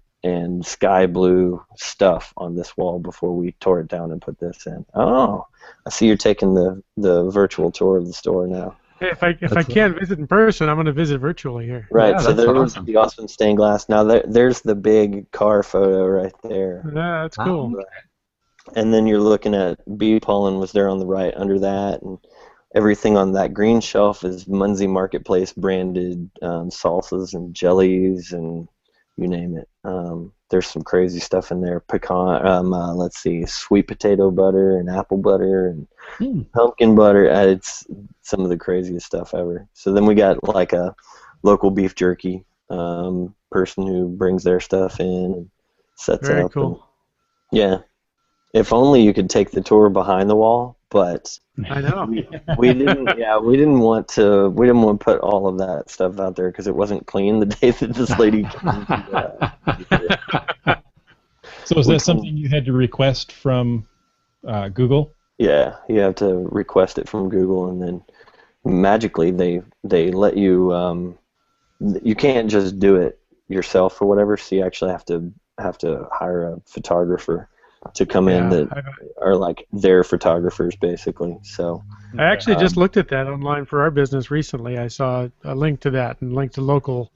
sky blue stuff on this wall before we tore it down and put this in. Oh, I see you're taking the virtual tour of the store now. Hey, if I can't visit in person, I'm going to visit virtually here. Right, Yeah, so there's awesome. the awesome stained glass. Now there's the big car photo right there. Yeah, that's cool. And then you're looking at Bee Pollen was there on the right under that, and everything on that green shelf is Munzee Marketplace branded salsas and jellies and you name it. There's some crazy stuff in there. Pecan, let's see, sweet potato butter and apple butter and pumpkin butter. It's some of the craziest stuff ever. So then we got like a local beef jerky person who brings their stuff in and sets it Very up. cool. Yeah. If only you could take the tour behind the wall, but I know. we didn't. Yeah, we didn't want to put all of that stuff out there because it wasn't clean the day that this lady came. So is that something you had to request from Google? Yeah, you have to request it from Google, and then magically they let you. You can't just do it yourself or whatever. So you actually have to hire a photographer to come in that are like their photographers basically. So I actually just looked at that online for our business recently. I saw a link to that and linked to local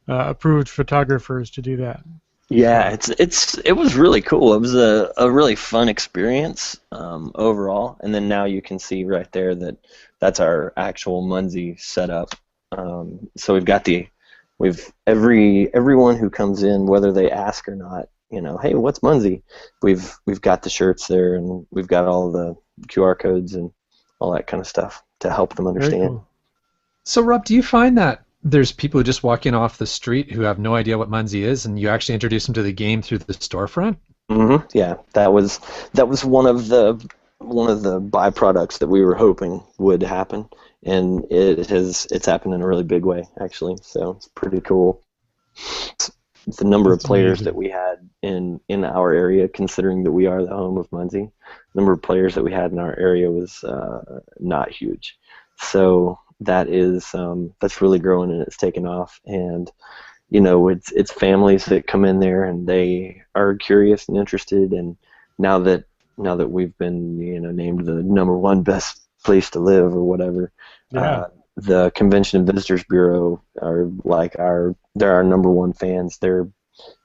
approved photographers to do that. Yeah, it was really cool. It was a really fun experience overall. And then now you can see right there that that's our actual Munzee setup. So we've everyone who comes in, whether they ask or not, hey, what's Munzee? We've got the shirts there, and we've got all the QR codes and all that kind of stuff to help them understand. Cool. So, Rob, do you find that there's people who just walk in off the street who have no idea what Munzee is, and you actually introduce them to the game through the storefront? Mm-hmm. Yeah, that was one of the byproducts that we were hoping would happen, and it's happened in a really big way, actually. So it's pretty cool. The number of players that we had in our area, considering that we are the home of Munzee, the number of players that we had in our area was not huge. So that's really growing, and it's taken off. And it's families that come in there and they are curious and interested. And now that we've been named the #1 best place to live or whatever, the Convention and Visitors Bureau are they're our #1 fans. They're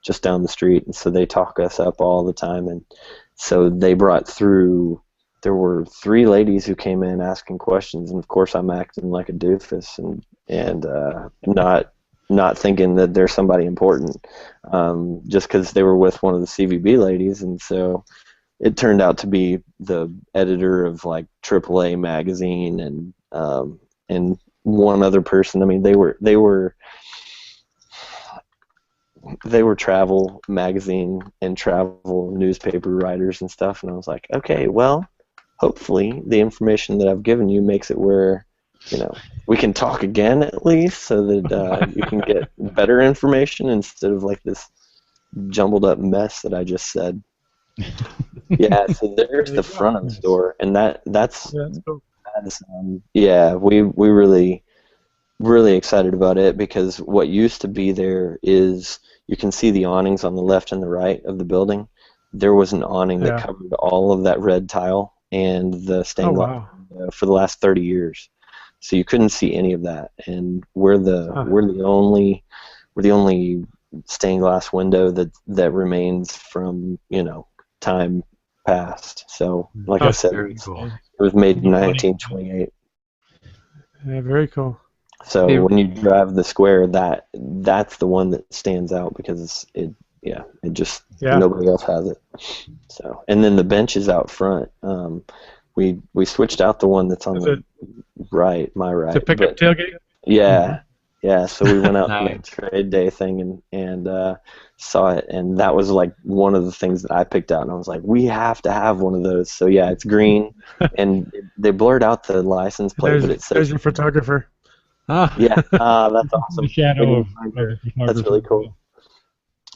just down the street, and so they talk us up all the time. And so they brought through. There were 3 ladies who came in asking questions, and of course I'm acting like a doofus and not thinking that they're somebody important, just because they were with one of the CVB ladies. And so it turned out to be the editor of like AAA magazine and one other person. I mean, they were travel magazine and travel newspaper writers and stuff. And I was like, okay, well, hopefully the information that I've given you makes it where we can talk again at least, so that you can get better information instead of like this jumbled up mess that I just said. Yeah, so there's the front of the store, and that's cool. We really excited about it, because what used to be there is, you can see the awnings on the left and the right of the building. There was an awning that covered all of that red tile and the stained glass for the last 30 years. So you couldn't see any of that, and we're the only stained glass window that remains from time past. So like I said, very cool. It was made in 1928. Yeah, very cool. So when you drive the square, that's the one that stands out, because nobody else has it. So, and then the bench is out front. We switched out the one that's on the right, my right. To pick up tailgate? Yeah. Yeah, so we went out on the trade day thing and saw it, and that was like one of the things that I picked out, and I was like, we have to have one of those. So yeah, it's green, and they blurred out the license plate, but it says... There's your photographer. Yeah, that's awesome. The shadow that's really cool.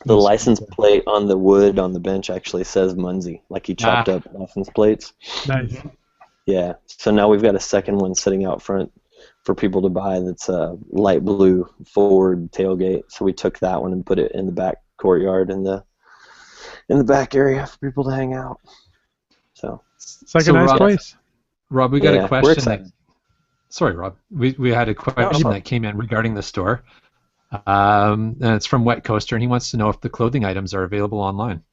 The license plate on the wood on the bench actually says Munzee, like he chopped up license plates. Nice. Yeah, so now we've got a second one sitting out front for people to buy that's a light blue forward tailgate. So we took that one and put it in the back courtyard in the back area for people to hang out. So it's like a nice place. Rob, we got a question. Sorry, Rob. We had a question that came in regarding the store. And it's from Wet Coaster, and he wants to know if the clothing items are available online.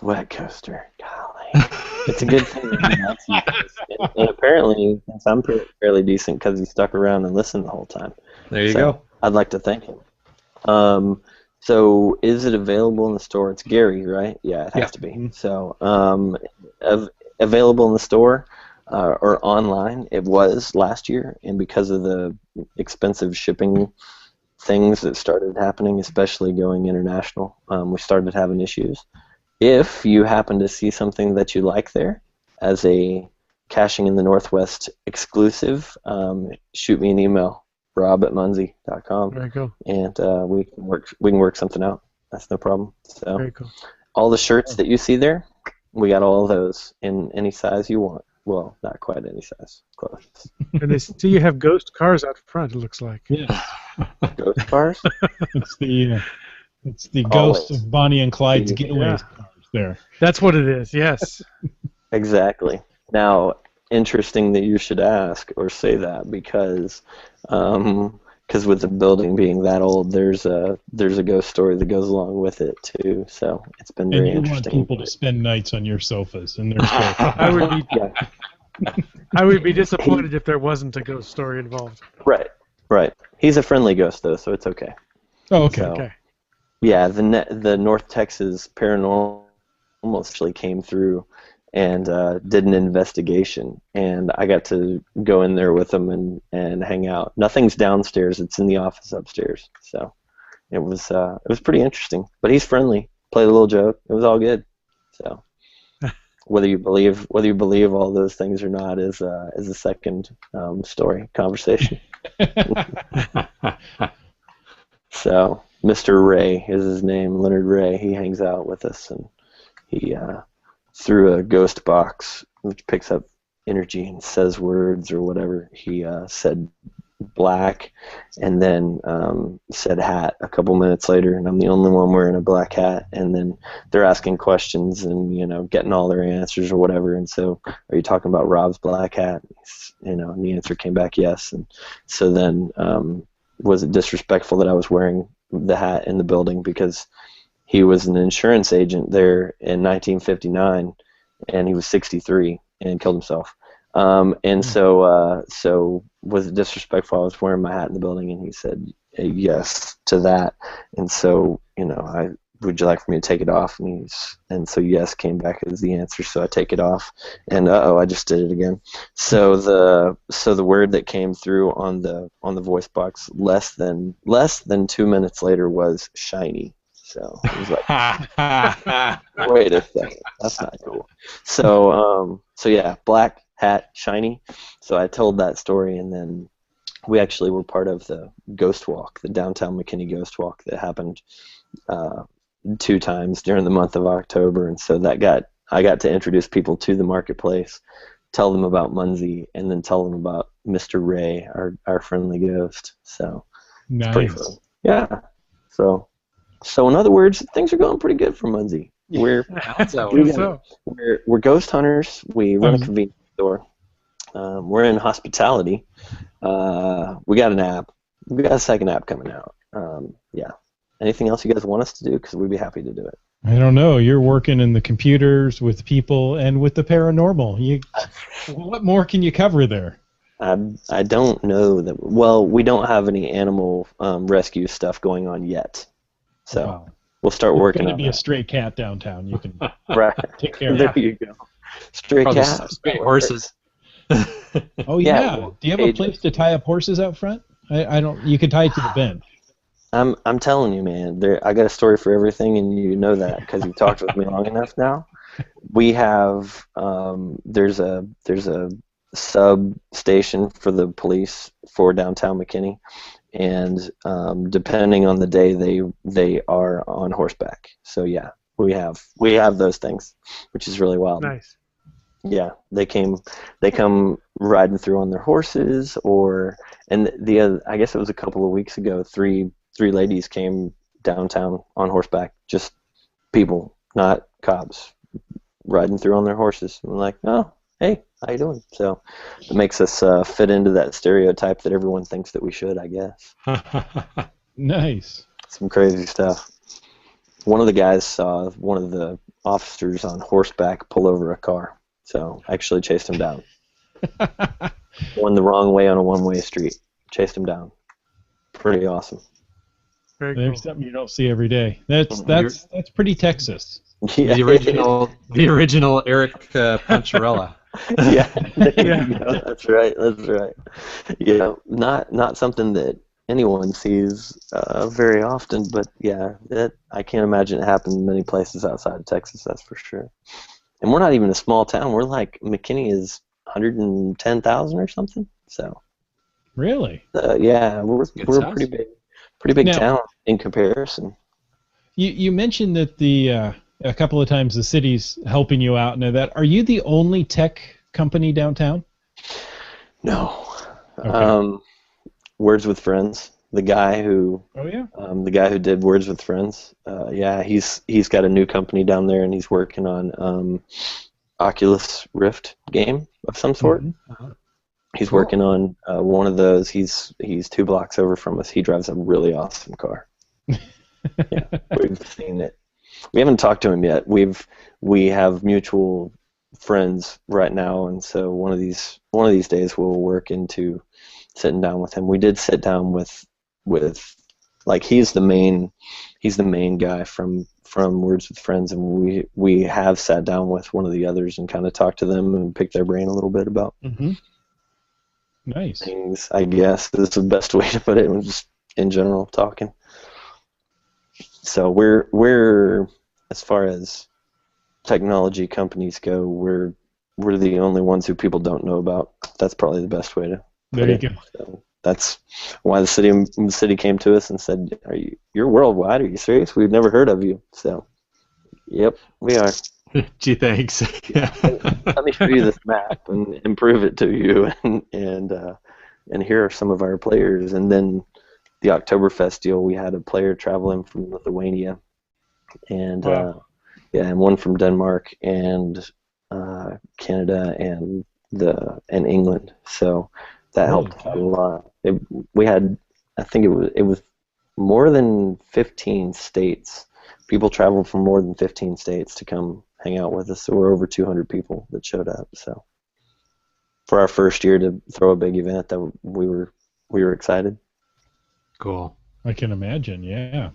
Wet Coaster, golly. It's a good thing that he likes you guys. And apparently, I'm fairly decent because he stuck around and listened the whole time. There you go. I'd like to thank him. So is it available in the store? It's Gary, right? Yeah, it has to be. So available in the store or online. It was last year, and because of the expensive shipping things that started happening, especially going international, we started having issues. If you happen to see something that you like there as a Caching in the NorthWest exclusive, shoot me an email, rob@munzee.com. Very cool. And we can work something out. That's no problem. So very cool. All the shirts that you see there, we got all of those in any size you want. Well, not quite any size. Close. And I see you have ghost cars out front, it looks like. Yeah. Ghost cars? It's the ghost of Bonnie and Clyde's getaway cars there. That's what it is, yes. Exactly. Now, interesting that you should ask or say that, because with the building being that old, there's a ghost story that goes along with it too. So it's been very interesting. And you want people to spend nights on your sofas, and there's I would be disappointed if there wasn't a ghost story involved. Right. He's a friendly ghost though, so it's okay. Oh, okay. So, okay. Yeah, the North Texas Paranormal actually came through and did an investigation. And I got to go in there with him and hang out. Nothing's downstairs; it's in the office upstairs. So it was pretty interesting. But he's friendly. Played a little joke. It was all good. So whether you believe all those things or not is a second story conversation. So Mr. Ray is his name, Leonard Ray. He hangs out with us, and he through a ghost box which picks up energy and says words or whatever. He said black, and then said hat a couple minutes later, and I'm the only one wearing a black hat. And then they're asking questions and getting all their answers or whatever. And so, are you talking about Rob's black hat? And the answer came back yes. And so then, was it disrespectful that I was wearing the hat in the building because he was an insurance agent there in 1959, and he was 63 and killed himself. So was it disrespectful I was wearing my hat in the building? And he said yes to that. And so, would you like for me to take it off? And so yes came back as the answer. So I take it off, and I just did it again. So the word that came through on the voice box less than 2 minutes later was shiny. So it was like, wait a second, that's not cool. So yeah, black hat, shiny. So I told that story, and then we actually were part of the Ghost Walk, the downtown McKinney Ghost Walk that happened 2 times during the month of October. And so I got to introduce people to the marketplace, tell them about Munzee, and then tell them about Mr. Ray, our friendly ghost. So nice. It's pretty fun. Yeah. So in other words, things are going pretty good for Munzee. We're ghost hunters. We run a convenience store. We're in hospitality. We got an app. We got a second app coming out. Yeah. Anything else you guys want us to do? Because we'd be happy to do it. I don't know. You're working in the computers with people and with the paranormal. What more can you cover there? I don't know that. Well, we don't have any animal rescue stuff going on yet. So we'll start working on that. There's going to be a stray cat downtown. You can take care of that. There you go. Stray cat. Stray horses. Oh, yeah. Do you have a place to tie up horses out front? I don't. You can tie it to the bench. I'm telling you, man. I got a story for everything, and you know that because you've talked with me long enough now. We have there's a substation for the police for downtown McKinney, and depending on the day, they are on horseback. So yeah, we have those things, which is really wild. Nice. Yeah, they come riding through on their horses, and I guess it was a couple of weeks ago, three ladies came downtown on horseback, just people, not cops, riding through on their horses. I'm like, oh, hey, how you doing? So it makes us fit into that stereotype that everyone thinks that we should, I guess. Nice. Some crazy stuff. One of the guys saw one of the officers on horseback pull over a car, so actually chased him down. Went the wrong way on a one-way street. Chased him down. Pretty awesome. There's something you don't see every day. That's pretty Texas. Yeah. The original Eric Puncharella. Yeah, that's right. Not something that anyone sees very often, but yeah, I can't imagine it happening in many places outside of Texas. That's for sure. And we're not even a small town. We're like McKinney is 110,000 or something. So. Really? Yeah, we're a pretty big town in comparison. You mentioned that a couple of times the city's helping you out and that. Are you the only tech company downtown? No. Okay. Words with Friends, the guy who did Words with Friends. He's got a new company down there, and he's working on Oculus Rift game of some sort. Mm-hmm. He's working on one of those. He's 2 blocks over from us. He drives a really awesome car. Yeah, we've seen it. We haven't talked to him yet. We have mutual friends right now, and so one of these days we'll work into sitting down with him. We did sit down with like he's the main guy from from Words with Friends, and we have sat down with one of the others and kind of talked to them and picked their brain a little bit about Nice things. I guess is the best way to put it. Just in general talking. So we're as far as technology companies go, we're the only ones who people don't know about. That's probably the best way to put it. There you go. So that's why the city came to us and said, "You're worldwide? Are you serious? We've never heard of you." So, yep, we are. Gee, thanks. Let me show you this map and prove it to you, and here are some of our players. And then the Oktoberfest deal, we had a player travel in from Lithuania, and and one from Denmark and Canada and England. So that helped a lot. We had, I think it was more than 15 states. People traveled from more than 15 states to come hang out with us. So we're over 200 people that showed up. So for our first year to throw a big event, that we were excited. Cool. I can imagine. Yeah.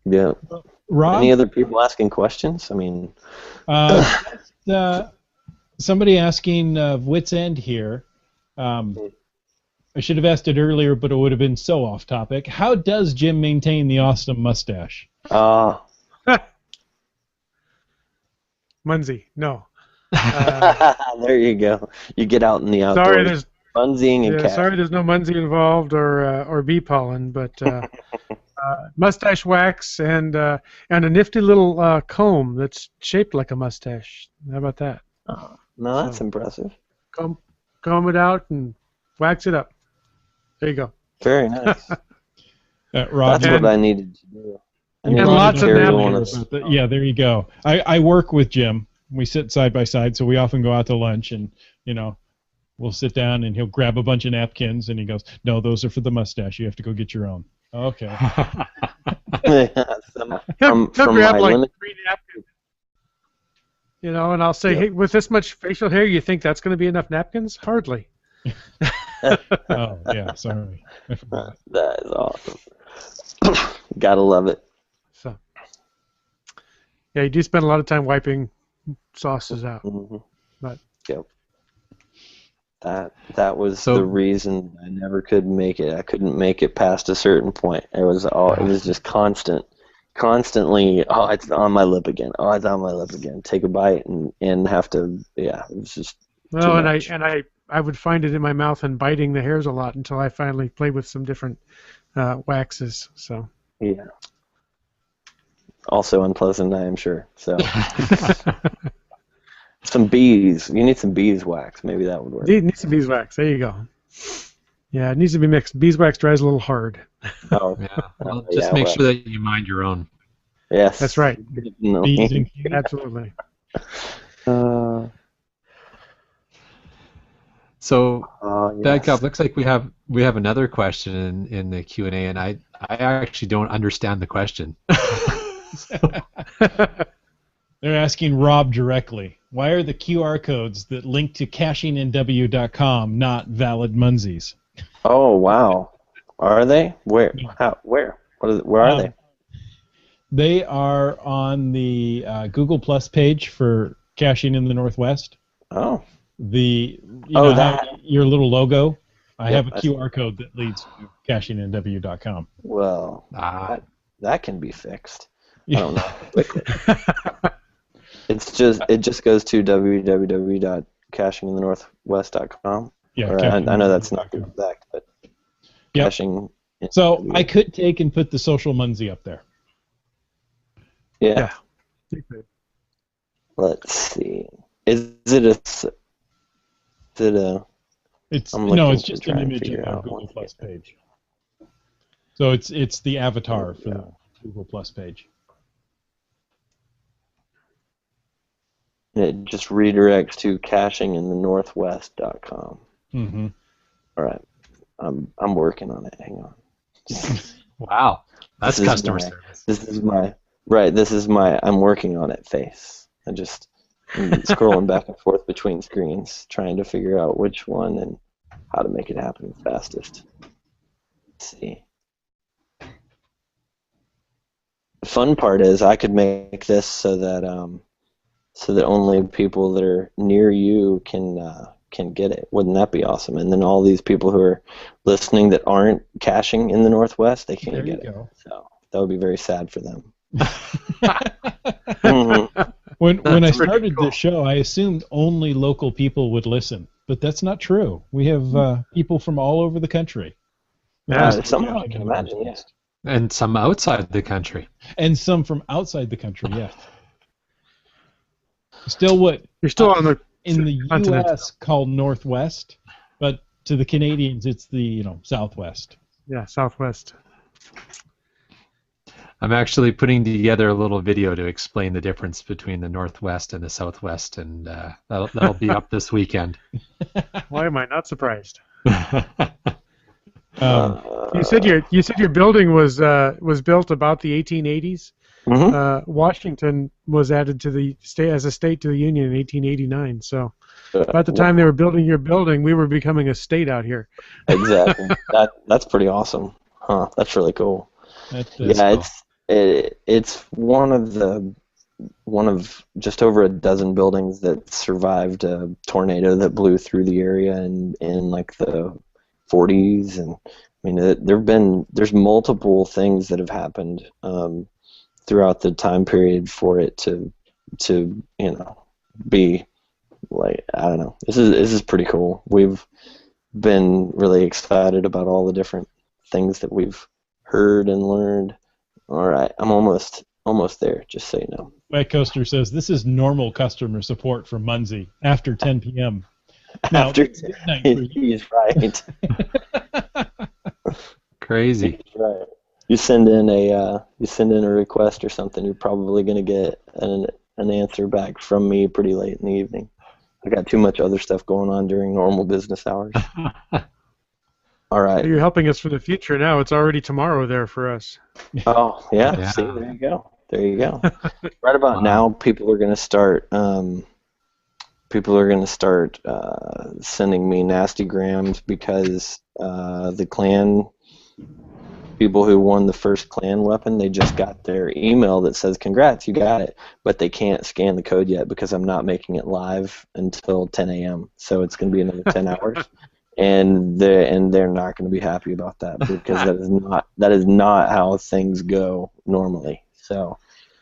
Yeah. Rob, any other people asking questions? I mean, somebody asking Wits End here. I should have asked it earlier, but it would have been so off topic. How does Jim maintain the awesome mustache? Munzee, no. There you go. You get out in the outdoors. Sorry, there's Munzeeing and sorry, there's no Munzee involved or bee pollen, but mustache wax and a nifty little comb that's shaped like a mustache. How about that? No, that's impressive. Comb it out and wax it up. There you go. Very nice. Rob, That's what I needed to do. And lots of napkins. Yeah, there you go. I work with Jim. We sit side by side, so we often go out to lunch, and we'll sit down, and he'll grab a bunch of napkins, and he goes, "No, those are for the mustache. You have to go get your own." Okay. He'll grab like 3 napkins. And I'll say, "Hey, with this much facial hair, you think that's going to be enough napkins? Hardly." Oh yeah, sorry. That is awesome. Gotta love it. So, yeah, you do spend a lot of time wiping sauces out. Mm-hmm. But yep. That was the reason I never could make it. I couldn't make it past a certain point. It was just constantly. Oh, it's on my lip again. Oh, it's on my lip again. Take a bite and have to. Yeah, it was just. Well, and I would find it in my mouth and biting the hairs a lot until I finally played with some different waxes. So. Yeah. Also unpleasant, I am sure. So. Some bees. You need some beeswax. Maybe that would work. You need some beeswax. There you go. Yeah, it needs to be mixed. Beeswax dries a little hard. Oh, yeah. Well, just make sure that you mind your own. Yes. That's right. No. Absolutely. So, yes. Bad Cop, looks like we have another question in the Q&A, and I actually don't understand the question. They're asking Rob directly. Why are the QR codes that link to cachingnw.com not valid Munzees? Oh, wow. Are they? Where? How? Where? Where are they? They are on the Google Plus page for Caching in the Northwest. Oh. Your little logo. I have a QR code that leads to cachingnw.com. Well, that can be fixed. I don't know. It just goes to www.cachinginthe.northwest.com. Yeah, I know that's not the exact, but caching. So I could take and put the social Munzee up there. Yeah. Let's see. Is it a? It's just an image of the Google Plus page. So it's the avatar for the Google Plus page. It just redirects to cachinginthe.northwest.com. Mm-hmm. All right, I'm working on it. Hang on. Wow, that's customer service. This is my I'm working on it face. I'm scrolling back and forth between screens, trying to figure out which one and how to make it happen fastest. Let's see. fun part is I could make this so that only people that are near you can get it. Wouldn't that be awesome? And then all these people who are listening that aren't caching in the Northwest, they can't get it. So that would be very sad for them. When I started this show, I assumed only local people would listen, but that's not true. We have people from all over the country. Somehow I can imagine, yes. And some outside the country. And some from outside the country, yes. Still what? You're still on the in the continent. U.S. called Northwest, but to the Canadians it's the Southwest. Yeah, Southwest. I'm actually putting together a little video to explain the difference between the Northwest and the Southwest, and that'll be up this weekend. Why am I not surprised? You said your building was built about the 1880s. Mm-hmm. Washington was added to the state as a state to the Union in 1889. So about the time they were building your building, we were becoming a state out here. Exactly. That's pretty awesome. Huh? That's really cool. Yeah, cool. It's one of just over a dozen buildings that survived a tornado that blew through the area in like the 40s, and I mean there's multiple things that have happened throughout the time period for it to be like, I don't know. This is pretty cool. We've been really excited about all the different things that we've heard and learned. All right, I'm almost there, just so you know. White Coaster says this is normal customer support from Munzee after 10 p.m. Now, After he's right. Crazy. He's right. You send in a request or something, you're probably going to get an answer back from me pretty late in the evening. I got too much other stuff going on during normal business hours. All right. You're helping us for the future now. It's already tomorrow there for us. Oh, yeah. See, there you go. There you go. Right about now, people are going to start sending me nasty grams because the clan people who won the first clan weapon, they just got their email that says, congrats, you got it, but they can't scan the code yet because I'm not making it live until 10 a.m. So it's going to be another 10 hours. And they're not going to be happy about that because that is not how things go normally. So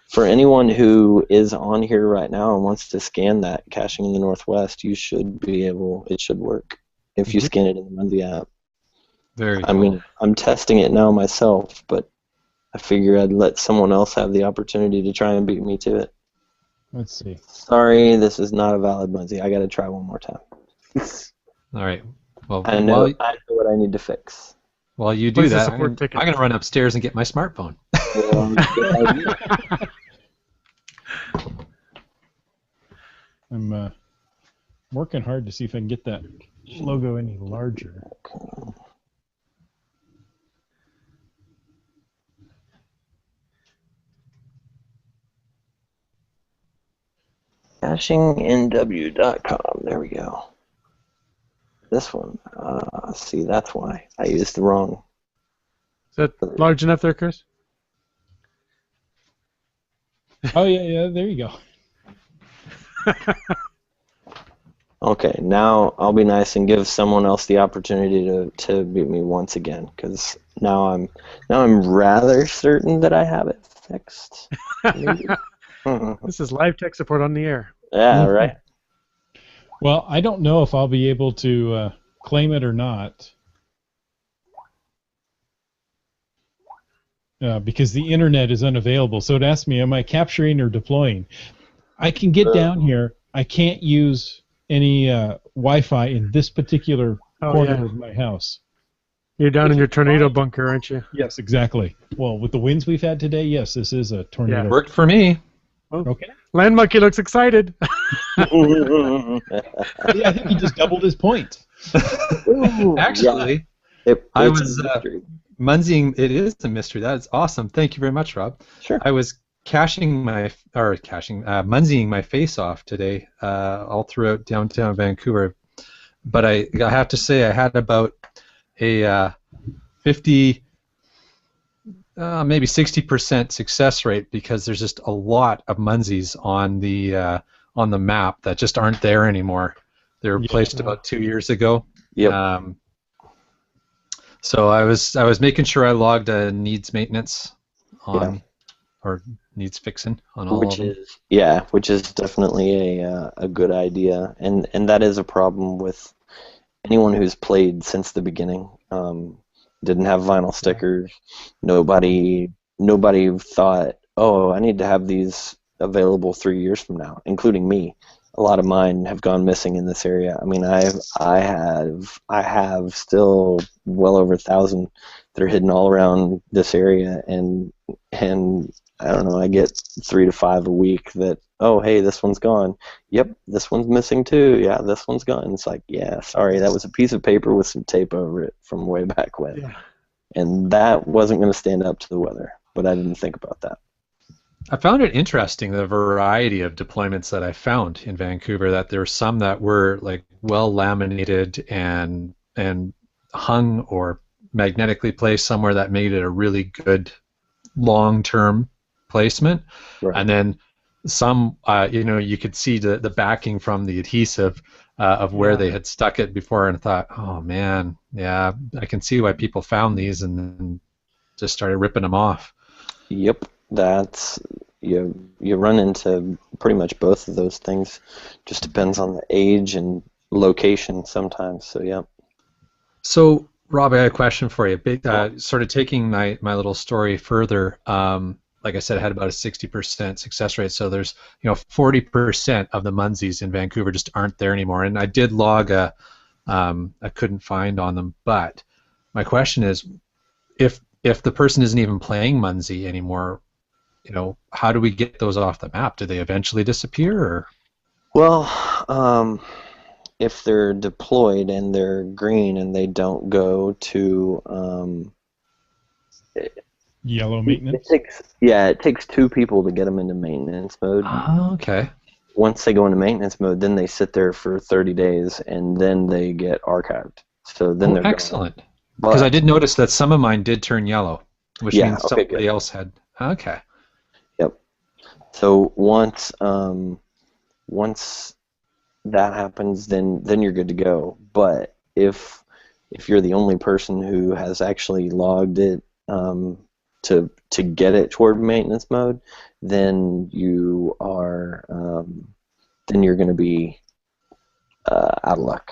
for anyone who is on here right now and wants to scan that caching in the Northwest, you should be able. It should work if you scan it in the Munzee app. Very cool. I mean, I'm testing it now myself, but I figure I'd let someone else have the opportunity to try and beat me to it. Let's see. Sorry, this is not a valid Munzee. I got to try one more time. All right. Well, I know what I need to fix. While you do that, I'm going to run upstairs and get my smartphone. I'm working hard to see if I can get that logo any larger. CachingNW.com. There we go. This one. See, that's why I used the wrong. Is that large enough there, Chris? Oh, yeah, there you go. Okay, now I'll be nice and give someone else the opportunity to beat me once again, because now I'm rather certain that I have it fixed. This is live tech support on the air. Yeah, right. Well, I don't know if I'll be able to claim it or not because the internet is unavailable. So it asked me, am I capturing or deploying? I can get down here. I can't use any Wi-Fi in this particular corner of my house. You're down in your tornado bunker, aren't you? Yes, exactly. Well, with the winds we've had today, yes, this is a tornado. Yeah. Worked for me. Oh. Okay. Land Monkey looks excited. Yeah, I think he just doubled his point. Actually, I was Munzeeing. It is a mystery. That is awesome. Thank you very much, Rob. Sure. I was Munzeeing my face off today, all throughout downtown Vancouver. But I have to say, I had about a 50 maybe 60% success rate because there's just a lot of Munzees on the map that just aren't there anymore. They were placed about 2 years ago. Yep. So I was making sure I logged needs maintenance on or needs fixing on all of them. Which is definitely a good idea, and that is a problem with anyone who's played since the beginning. Didn't have vinyl stickers. Nobody thought, oh, I need to have these available 3 years from now, including me. A lot of mine have gone missing in this area. I mean, I have still well over 1,000 that are hidden all around this area, and I don't know. I get 3 to 5 a week that, oh, hey, this one's gone. Yep, this one's missing too. Yeah, this one's gone. It's like, yeah, sorry, that was a piece of paper with some tape over it from way back when, and that wasn't going to stand up to the weather. But I didn't think about that. I found it interesting, the variety of deployments that I found in Vancouver, that there were some that were like well laminated and hung or magnetically placed somewhere that made it a really good long-term placement. Right. And then some, you could see the backing from the adhesive of where they had stuck it before, and thought, oh man, yeah, I can see why people found these and then just started ripping them off. Yep. That's you run into pretty much both of those things. Just depends on the age and location sometimes. So yeah. So Rob, I had a question for you. Sort of taking my little story further. Like I said, I had about a 60% success rate. So there's 40% of the Munzees in Vancouver just aren't there anymore. And I did log I couldn't find on them. But my question is, if the person isn't even playing Munzee anymore, how do we get those off the map? Do they eventually disappear? Or? Well, if they're deployed and they're green and they don't go to yellow maintenance. It takes 2 people to get them into maintenance mode. Oh, okay. Once they go into maintenance mode, then they sit there for 30 days and then they get archived. So then they're excellent. Because I did notice that some of mine did turn yellow, which means somebody else had. Okay. Yep. So once that happens, then you're good to go. But if you're the only person who has actually logged it to get it toward maintenance mode, then you are then you're going to be out of luck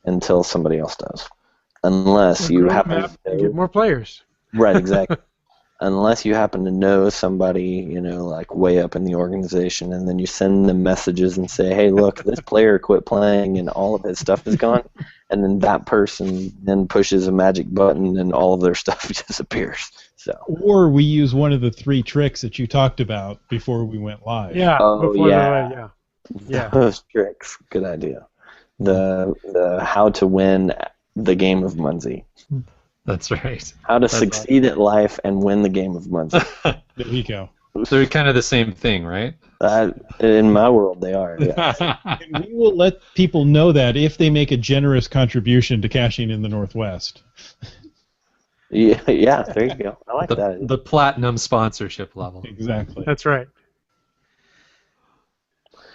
until somebody else does, unless you happen to get more players. Right, exactly. Unless you happen to know somebody, like way up in the organization, and then you send them messages and say, hey, look, this player quit playing and all of his stuff is gone, and then that person then pushes a magic button and all of their stuff disappears. So. Or we use one of the 3 tricks that you talked about before we went live. Yeah. Those tricks, good idea. The how to win the game of Munzee. That's right. How to succeed at life and win the game of Munzee. There you go. They're kind of the same thing, right? In my world, they are. Yeah. And we will let people know that if they make a generous contribution to caching in the Northwest. Yeah, there you go. I like that. The platinum sponsorship level. Exactly. That's right.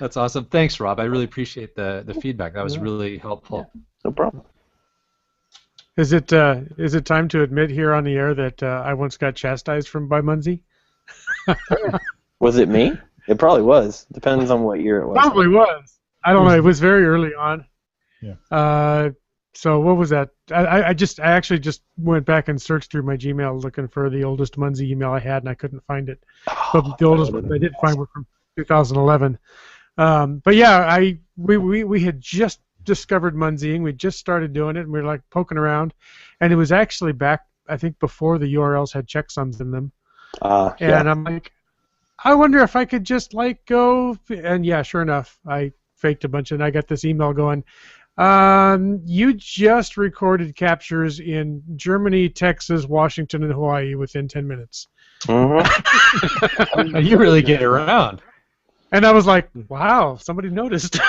That's awesome. Thanks, Rob. I really appreciate the feedback. That was really helpful. Yeah, no problem. Is it time to admit here on the air that I once got chastised by Munzee? Was it me? It probably was. Depends on what year it was. Probably was. I don't know. It was very early on. Yeah. So what was that? I actually just went back and searched through my Gmail looking for the oldest Munzee email I had, and I couldn't find it. But the oldest one I did find were from 2011. But yeah, we had just discovered Munzee, and we just started doing it, and we were like poking around, and it was actually back, I think, before the URLs had checksums in them. And I'm like, I wonder if I could just go, and yeah, sure enough, I faked a bunch, and I got this email going, you just recorded captures in Germany, Texas, Washington, and Hawaii within 10 minutes. Mm-hmm. You really get around. And I was like, wow, somebody noticed.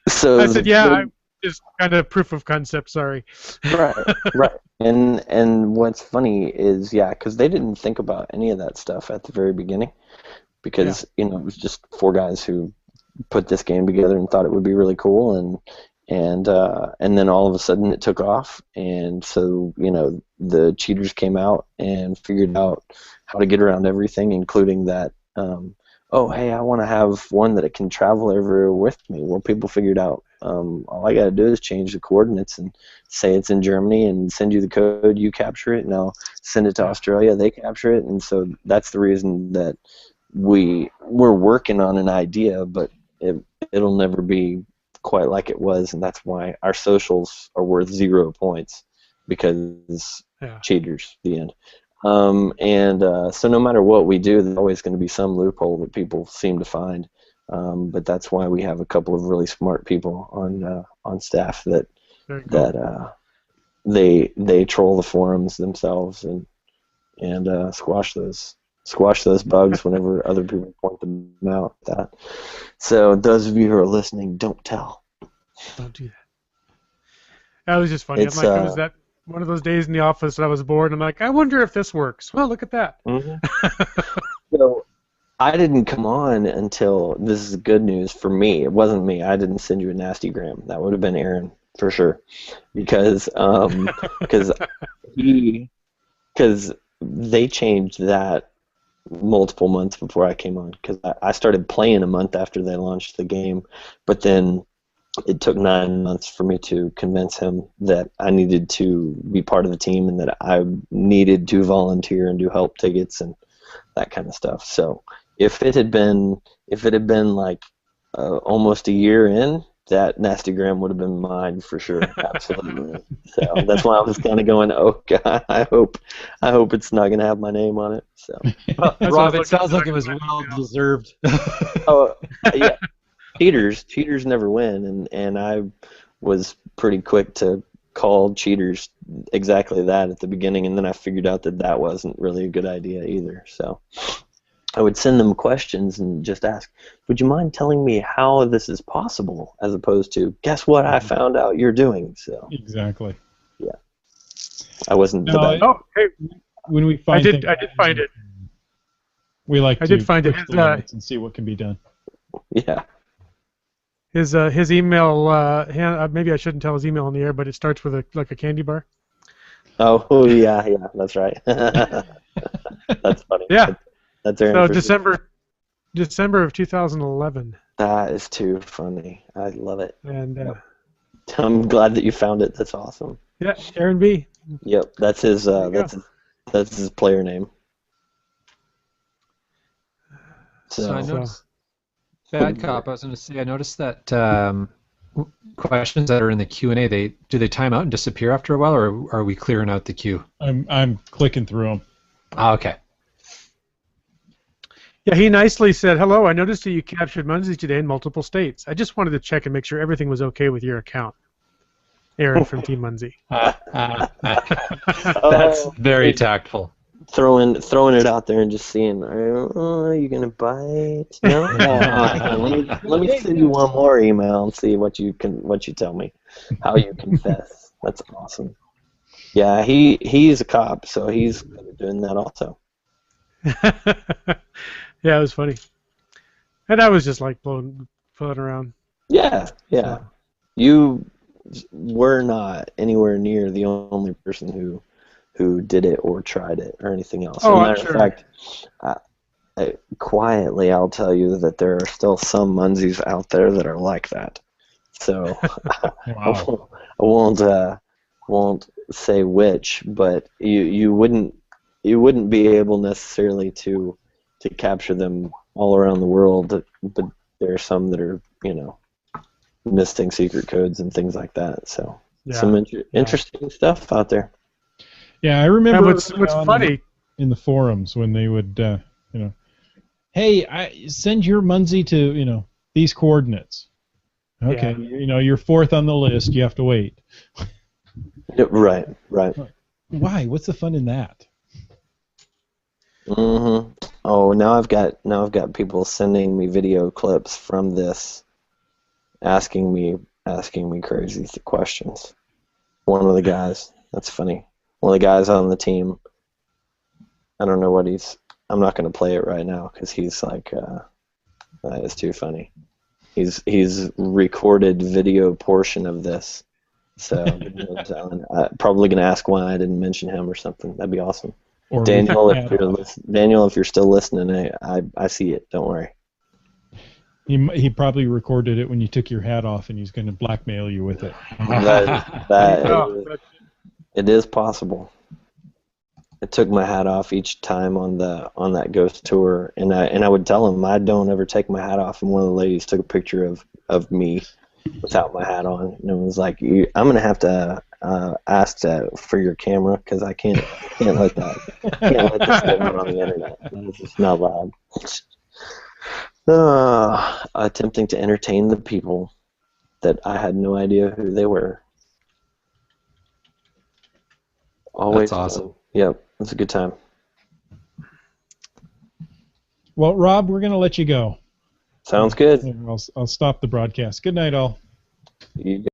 So I said, yeah, is kind of proof of concept. Sorry. Right, right. And what's funny is, yeah, because they didn't think about any of that stuff at the very beginning, because it was just four guys who put this game together and thought it would be really cool, and then all of a sudden it took off, and so the cheaters came out and figured out how to get around everything, including that. Oh, hey, I want to have one that it can travel everywhere with me. Well, people figured out all I got to do is change the coordinates and say it's in Germany and send you the code, you capture it, and I'll send it to Australia, they capture it, and so that's the reason that we're working on an idea, but it'll never be quite like it was, and that's why our socials are worth 0 points, because cheaters, the end. So no matter what we do, there's always going to be some loophole that people seem to find. But that's why we have a couple of really smart people on staff that they troll the forums themselves and squash those bugs whenever other people point them out. So those of you who are listening, don't tell. Don't do that. That was just funny. It was that one of those days in the office that I was bored, and I'm like, I wonder if this works. Well, look at that. Mm-hmm. So I didn't come on until, this is good news for me. It wasn't me. I didn't send you a nasty gram. That would have been Aaron for sure, because they changed that multiple months before I came on, because I started playing a month after they launched the game, but then it took 9 months for me to convince him that I needed to be part of the team and that I needed to volunteer and do help tickets and that kind of stuff. So if it had been like almost a year in, that nastygram would have been mine for sure, absolutely. So that's why I was kind of going, oh God, I hope it's not going to have my name on it. So, Rob, it sounds like it was well deserved. Oh yeah, cheaters never win, and I was pretty quick to call cheaters exactly that at the beginning, and then I figured out that wasn't really a good idea either. So I would send them questions and just ask, would you mind telling me how this is possible, as opposed to, guess what I found out you're doing. So exactly. Yeah. I wasn't the best. Oh, hey. When we find I did find it. We like to push the limits and see what can be done. Yeah. His email, maybe I shouldn't tell his email on the air, but it starts with a candy bar. Oh yeah, that's right. That's funny. Yeah. That's Aaron. So December of 2011. That is too funny. I love it. And I'm glad that you found it. That's awesome. Yeah, Aaron B. Yep, that's his player name. So I noticed, Bad Cop, I was going to say, I noticed that questions that are in the Q&A, do they time out and disappear after a while, or are we clearing out the queue? I'm clicking through them. Oh, okay. Yeah, he nicely said, hello, I noticed that you captured Munzee today in multiple states. I just wanted to check and make sure everything was okay with your account. Aaron from Team Munzee. That's very tactful. Throwing it out there and just seeing, are you gonna bite? No. Let me send you one more email and see what you tell me, how you confess. That's awesome. Yeah, he's a cop, so he's doing that also. Yeah, it was funny, and I was just like floating around. Yeah. So. You were not anywhere near the only person who did it or tried it or anything else. Oh, As a matter of fact, quietly I'll tell you that there are still some Munzees out there that are like that. So wow. I won't say which, but you wouldn't be able necessarily to capture them all around the world, but there are some that are missing secret codes and things like that. So some interesting stuff out there. Yeah, I remember. What's funny in the forums when they would, hey, I send your Munzee to these coordinates. Okay, you're fourth on the list. You have to wait. Right. Why? What's the fun in that? Mm-hmm. Oh, now I've got people sending me video clips from this, asking me asking me crazy questions. One of the guys. That's funny. One of the guys on the team. I don't know what he's. I'm not going to play it right now because he's like, that is too funny. He's recorded video portion of this, so I'm probably going to ask why I didn't mention him or something. That'd be awesome. Or Daniel, if you're still listening, I see it. Don't worry. He probably recorded it when you took your hat off, and he's going to blackmail you with it. It is possible. I took my hat off each time on that ghost tour, and I would tell him I don't ever take my hat off. And one of the ladies took a picture of me without my hat on, and it was like, I'm gonna have to ask for your camera because I can't let this go out on the internet. It's just not allowed. Attempting to entertain the people that I had no idea who they were. Always That's awesome. Yep, it's a good time. Well, Rob, we're going to let you go. Sounds good. I'll stop the broadcast. Good night, all. You